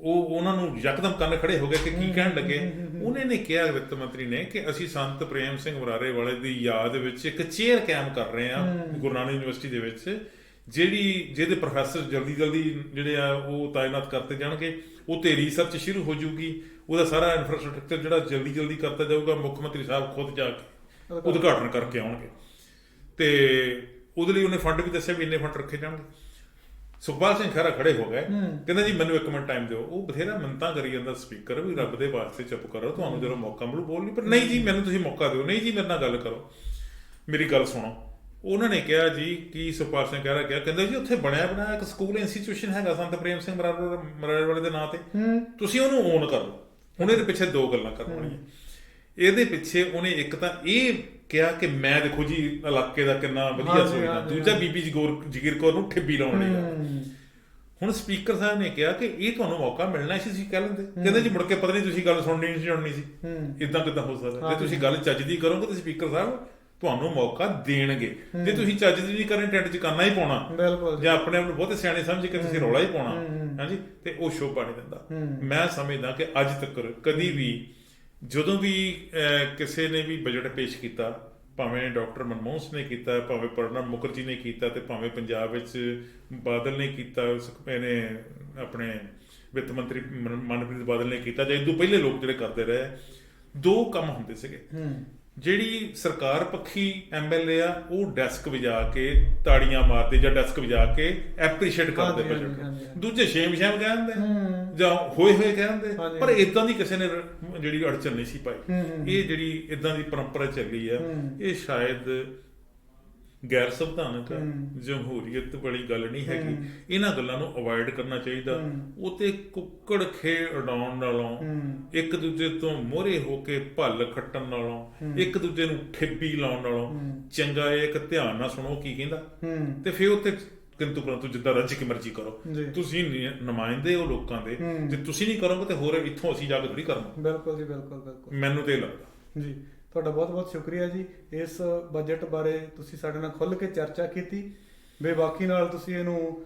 ਉਹਨਾਂ ਨੂੰ ਯਕਦਮ ਕੰਨ ਖੜੇ ਹੋ ਗਏ ਕਿ ਕੀ ਕਹਿਣ ਲੱਗੇ। ਉਹਨੇ ਨੇ ਕਿਹਾ ਵਿੱਤ ਮੰਤਰੀ ਨੇ ਕਿ ਅਸੀਂ ਸੰਤ ਪ੍ਰੇਮ ਸਿੰਘ ਮਰਾਰੇ ਵਾਲੇ ਦੀ ਯਾਦ ਵਿੱਚ ਇੱਕ ਚੇਅਰ ਕਾਇਮ ਕਰ ਰਹੇ ਹਾਂ ਗੁਰੂ ਨਾਨਕ ਯੂਨੀਵਰਸਿਟੀ ਦੇ ਵਿੱਚ, ਜਿਹਦੇ ਪ੍ਰੋਫੈਸਰ ਜਲਦੀ ਜਿਹੜੇ ਆ ਉਹ ਤਾਇਨਾਤ ਕਰਤੇ ਜਾਣਗੇ, ਉੱਤੇ ਰਿਸਰਚ ਸ਼ੁਰੂ ਹੋ ਜਾਊਗੀ, ਉਹਦਾ ਸਾਰਾ ਇਨਫਰਾਸਟ੍ਰਕਚਰ ਜਿਹੜਾ ਜਲਦੀ ਕਰਤਾ ਜਾਊਗਾ, ਮੁੱਖ ਮੰਤਰੀ ਸਾਹਿਬ ਖੁਦ ਜਾ ਕੇ ਉਦਘਾਟਨ ਕਰਕੇ ਆਉਣਗੇ। ਤੇ ਉਹਦੇ ਲਈ ਉਹਨੇ ਫੰਡ ਵੀ ਦੱਸਿਆ ਵੀ ਇੰਨੇ ਫੰਡ ਰੱਖੇ ਜਾਣਗੇ। ਸੁਖਪਾਲ ਸਿੰਘ ਖਹਿਰਾ ਖੜੇ ਹੋ ਗਏ, ਕਹਿੰਦਾ ਜੀ ਮੈਨੂੰ 1 ਮਿੰਟ ਟਾਈਮ ਦਿਓ। ਉਹ ਬਥੇਰਾ ਮਿੰਨਤਾਂ ਕਰੀ ਜਾਂਦਾ ਸਪੀਕਰ ਵੀ ਰੱਬ ਦੇ ਵਾਸਤੇ ਚੁੱਪ ਕਰੋ, ਤੁਹਾਨੂੰ ਜਦੋਂ ਮੌਕਾ ਮਿਲੂ ਬੋਲ ਨਹੀਂ, ਪਰ ਨਹੀਂ ਜੀ ਮੈਨੂੰ ਤੁਸੀਂ ਮੌਕਾ ਦਿਓ, ਨਹੀਂ ਜੀ ਮੇਰੇ ਨਾਲ ਗੱਲ ਕਰੋ, ਮੇਰੀ ਗੱਲ ਸੁਣੋ। ਉਹਨਾਂ ਨੇ ਕਿਹਾ ਜੀ ਕੀ ਸੁਖਪਾਲ ਸਿੰਘ ਖਹਿਰਾ ਕਿਹਾ, ਕਹਿੰਦਾ ਜੀ ਉੱਥੇ ਬਣਿਆ ਇੱਕ ਸਕੂਲ ਇੰਸਟੀਟਿਊਸ਼ਨ ਹੈਗਾ ਸੰਤ ਪ੍ਰੇਮ ਸਿੰਘ ਮਰਾਰੇ ਵਾਲੇ ਦੇ ਨਾਂ ਤੇ, ਤੁਸੀਂ ਉਹਨੂੰ ਓਨ ਕਰ ਲਓ। ਹੁਣ ਇਹਦੇ ਪਿੱਛੇ 2 ਗੱਲਾਂ ਕਰਨੀਆਂ। ਇਹਦੇ ਪਿੱਛੇ ਉਹਨੇ ਇੱਕ ਤਾਂ ਇਹ ਕਿਹਾ ਕਿ ਮੈਂ ਦੇਖੋ ਜੀ ਇਲਾਕੇ ਦਾ ਕਿੰਨਾ ਵਧੀਆ ਸੋਚਦਾ, ਦੂਜਾ ਬੀਬੀ ਜਗੀਰ ਕੌਰ ਨੂੰ ਠਿੱਬੀ ਲਾਉਣ ਲਈ। ਹੁਣ ਸਪੀਕਰ ਸਾਹਿਬ ਨੇ ਕਿਹਾ ਕਿ ਇਹ ਤੁਹਾਨੂੰ ਮੌਕਾ ਮਿਲਣਾ ਸੀ, ਤੁਸੀਂ ਕਹਿ ਲੈਂਦੇ। ਕਹਿੰਦੇ ਜੀ ਮੁੜ ਕੇ ਪਤਾ ਨਹੀਂ ਤੁਸੀਂ ਗੱਲ ਸੁਣਨੀ ਸੀ, ਇਦਾਂ ਕਿੱਦਾਂ ਹੋ ਸਕਦਾ? ਜੇ ਤੁਸੀਂ ਗੱਲ ਚੱਜ ਦੀ ਕਰੋਗੇ ਤਾਂ ਸਪੀਕਰ ਸਾਹਿਬ ਤੁਹਾਨੂੰ ਮੌਕਾ ਦੇਣਗੇ। ਜੇ ਤੁਸੀਂ ਚੱਜ ਦੀ ਨਹੀਂ ਕਰਨੀ, ਟੈਂਟ 'ਚ ਕਰਨਾ ਹੀ ਪਾਉਣਾ, ਜਾਂ ਆਪਣੇ ਆਪ ਨੂੰ ਬਹੁਤੇ ਸਿਆਣੇ ਸਮਝ ਕੇ ਤੁਸੀਂ ਰੌਲਾ ਹੀ ਪਾਉਣਾ, ਹਾਂਜੀ, ਤੇ ਉਹ ਸ਼ੋਭਾ ਨਹੀਂ ਦਿੰਦਾ। ਮੈਂ ਸਮਝਦਾ ਕਿ ਅੱਜ ਤੱਕ ਕਦੀ ਵੀ ਜਦੋਂ ਵੀ ਕਿਸੇ ਨੇ ਵੀ ਬਜਟ ਪੇਸ਼ ਕੀਤਾ, ਭਾਵੇਂ ਡਾਕਟਰ ਮਨਮੋਹਨ ਸਿੰਘ ਨੇ ਕੀਤਾ, ਭਾਵੇਂ ਪ੍ਰਣਬ ਮੁਖਰਜੀ ਨੇ ਕੀਤਾ, ਤੇ ਭਾਵੇਂ ਪੰਜਾਬ ਵਿੱਚ ਬਾਦਲ ਨੇ ਕੀਤਾ, ਇਹਨੇ ਆਪਣੇ ਵਿੱਤ ਮੰਤਰੀ ਮਨਪ੍ਰੀਤ ਬਾਦਲ ਨੇ ਕੀਤਾ, ਜਾਂ ਇਦੋਂ ਪਹਿਲੇ ਲੋਕ ਜਿਹੜੇ ਕਰਦੇ ਰਹੇ, 2 ਕੰਮ ਹੁੰਦੇ ਸੀਗੇ। ਜਿਹੜੀ ਸਰਕਾਰ ਪੱਖੀ ਐਮਐਲਏ ਆ ਉਹ ਡੈਸਕ ਵਜਾ ਕੇ ਤਾੜੀਆਂ ਮਾਰਦੇ ਜਾਂ ਡੈਸਕ ਵਜਾ ਕੇ ਐਪਰੀਸ਼ੀਏਟ ਕਰਦੇ ਬਜਟ ਨੂੰ। ਦੂਜੇ ਸ਼ੇਮ ਕਹਿੰਦੇ ਜਾਂ ਹੋਏ ਕਹਿੰਦੇ, ਪਰ ਇਦਾਂ ਦੀ ਕਿਸੇ ਨੇ ਜਿਹੜੀ ਅੜਚਨ ਨਹੀਂ ਸੀ ਪਾਈ। ਇਹ ਜਿਹੜੀ ਇਦਾਂ ਦੀ ਪਰੰਪਰਾ ਚੱਲੀ ਆ, ਇਹ ਸ਼ਾਇਦ ਗੈਰ ਸੰਵਿਧਾਨਕ ਜਮਹੂਰੀਅਤ ਵਾਲੀ ਗੱਲ ਨਹੀਂ ਹੈਗੀ। ਇਹਨਾਂ ਗੱਲਾਂ ਨੂੰ ਅਵੋਇਡ ਕਰਨਾ ਚਾਹੀਦਾ। ਉਹ ਤੇ ਕੁੱਕੜ ਖੇ ਉਡਾਉਣ ਨਾਲੋਂ, ਇੱਕ ਦੂਜੇ ਤੋਂ ਮੋਹਰੇ ਹੋ ਕੇ ਭੱਲ ਖੱਟਣ ਨਾਲੋਂ, ਇੱਕ ਦੂਜੇ ਨੂੰ ਠੇਪੀ ਲਾਉਣ ਨਾਲੋਂ ਚੰਗਾ ਇਹ ਇੱਕ ਧਿਆਨ ਨਾਲ ਸੁਣੋ ਕੀ ਕਹਿੰਦਾ, ਤੇ ਫਿਰ ਉੱਥੇ ਕਿੰਤੂ ਪਰੰਤੂ ਜਿੱਦਾਂ ਰੱਜ ਕੇ ਮਰਜ਼ੀ ਕਰੋ। ਤੁਸੀਂ ਨੁਮਾਇੰਦੇ ਹੋ ਲੋਕਾਂ ਦੇ, ਜੇ ਤੁਸੀਂ ਨਹੀਂ ਕਰੋਗੇ ਤੇ ਹੋਰ ਇੱਥੋਂ ਅਸੀਂ ਜਾ ਕੇ ਥੋੜੀ ਕਰਨਾ। ਬਿਲਕੁਲ ਜੀ, ਬਿਲਕੁਲ ਬਿਲਕੁਲ, ਮੈਨੂੰ ਤੇ ਲੱਗਦਾ ਜੀ। ਤੁਹਾਡਾ ਬਹੁਤ ਬਹੁਤ ਸ਼ੁਕਰੀਆ ਜੀ, ਇਸ ਬਜਟ ਬਾਰੇ ਤੁਸੀਂ ਸਾਡੇ ਨਾਲ ਖੁੱਲ੍ਹ ਕੇ ਚਰਚਾ ਕੀਤੀ, ਬੇਬਾਕੀ ਨਾਲ ਤੁਸੀਂ ਇਹਨੂੰ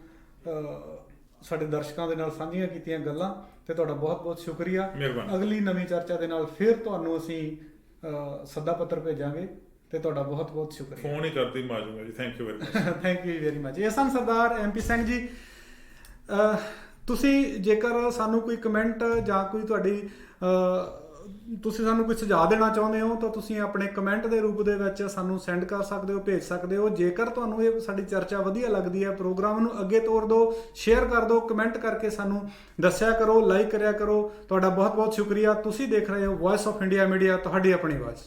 ਸਾਡੇ ਦਰਸ਼ਕਾਂ ਦੇ ਨਾਲ ਸਾਂਝੀਆਂ ਕੀਤੀਆਂ ਗੱਲਾਂ, ਤੇ ਤੁਹਾਡਾ ਬਹੁਤ ਬਹੁਤ ਸ਼ੁਕਰੀਆ। ਅਗਲੀ ਨਵੀਂ ਚਰਚਾ ਦੇ ਨਾਲ ਫਿਰ ਤੁਹਾਨੂੰ ਅਸੀਂ ਸੱਦਾ ਪੱਤਰ ਭੇਜਾਂਗੇ, ਤੇ ਤੁਹਾਡਾ ਬਹੁਤ ਬਹੁਤ ਸ਼ੁਕਰੀਆ। ਫੋਨ ਹੀ ਕਰਦੀ ਮਾਜੂਗਾ ਜੀ। Thank you very much. Thank you very much. ਇਹ ਸਨ ਸਰਦਾਰ MP ਸਿੰਘ ਜੀ। ਤੁਸੀਂ ਜੇਕਰ ਸਾਨੂੰ ਕੋਈ ਕਮੈਂਟ ਜਾਂ ਕੋਈ ਤੁਹਾਡੀ ਤੁਸੀਂ ਸਾਨੂੰ ਕੋਈ ਸੁਝਾਅ ਦੇਣਾ ਚਾਹੁੰਦੇ ਹੋ ਤਾਂ ਤੁਸੀਂ ਆਪਣੇ ਕਮੈਂਟ ਦੇ ਰੂਪ ਦੇ ਵਿੱਚ ਸਾਨੂੰ ਸੈਂਡ ਕਰ ਸਕਦੇ ਹੋ, ਭੇਜ ਸਕਦੇ ਹੋ। ਜੇਕਰ ਤੁਹਾਨੂੰ ਇਹ ਸਾਡੀ ਚਰਚਾ ਵਧੀਆ ਲੱਗਦੀ ਹੈ, ਪ੍ਰੋਗਰਾਮ ਨੂੰ ਅੱਗੇ ਤੋਰ ਦਿਓ, ਸ਼ੇਅਰ ਕਰ ਦਿਓ, ਕਮੈਂਟ ਕਰਕੇ ਸਾਨੂੰ ਦੱਸਿਆ ਕਰੋ, ਲਾਈਕ ਕਰਿਆ ਕਰੋ। ਤੁਹਾਡਾ ਬਹੁਤ ਬਹੁਤ ਸ਼ੁਕਰੀਆ। ਤੁਸੀਂ ਦੇਖ ਰਹੇ ਹੋ ਵੌਇਸ ਆਫ ਇੰਡੀਆ ਮੀਡੀਆ, ਤੁਹਾਡੀ ਆਪਣੀ ਆਵਾਜ਼।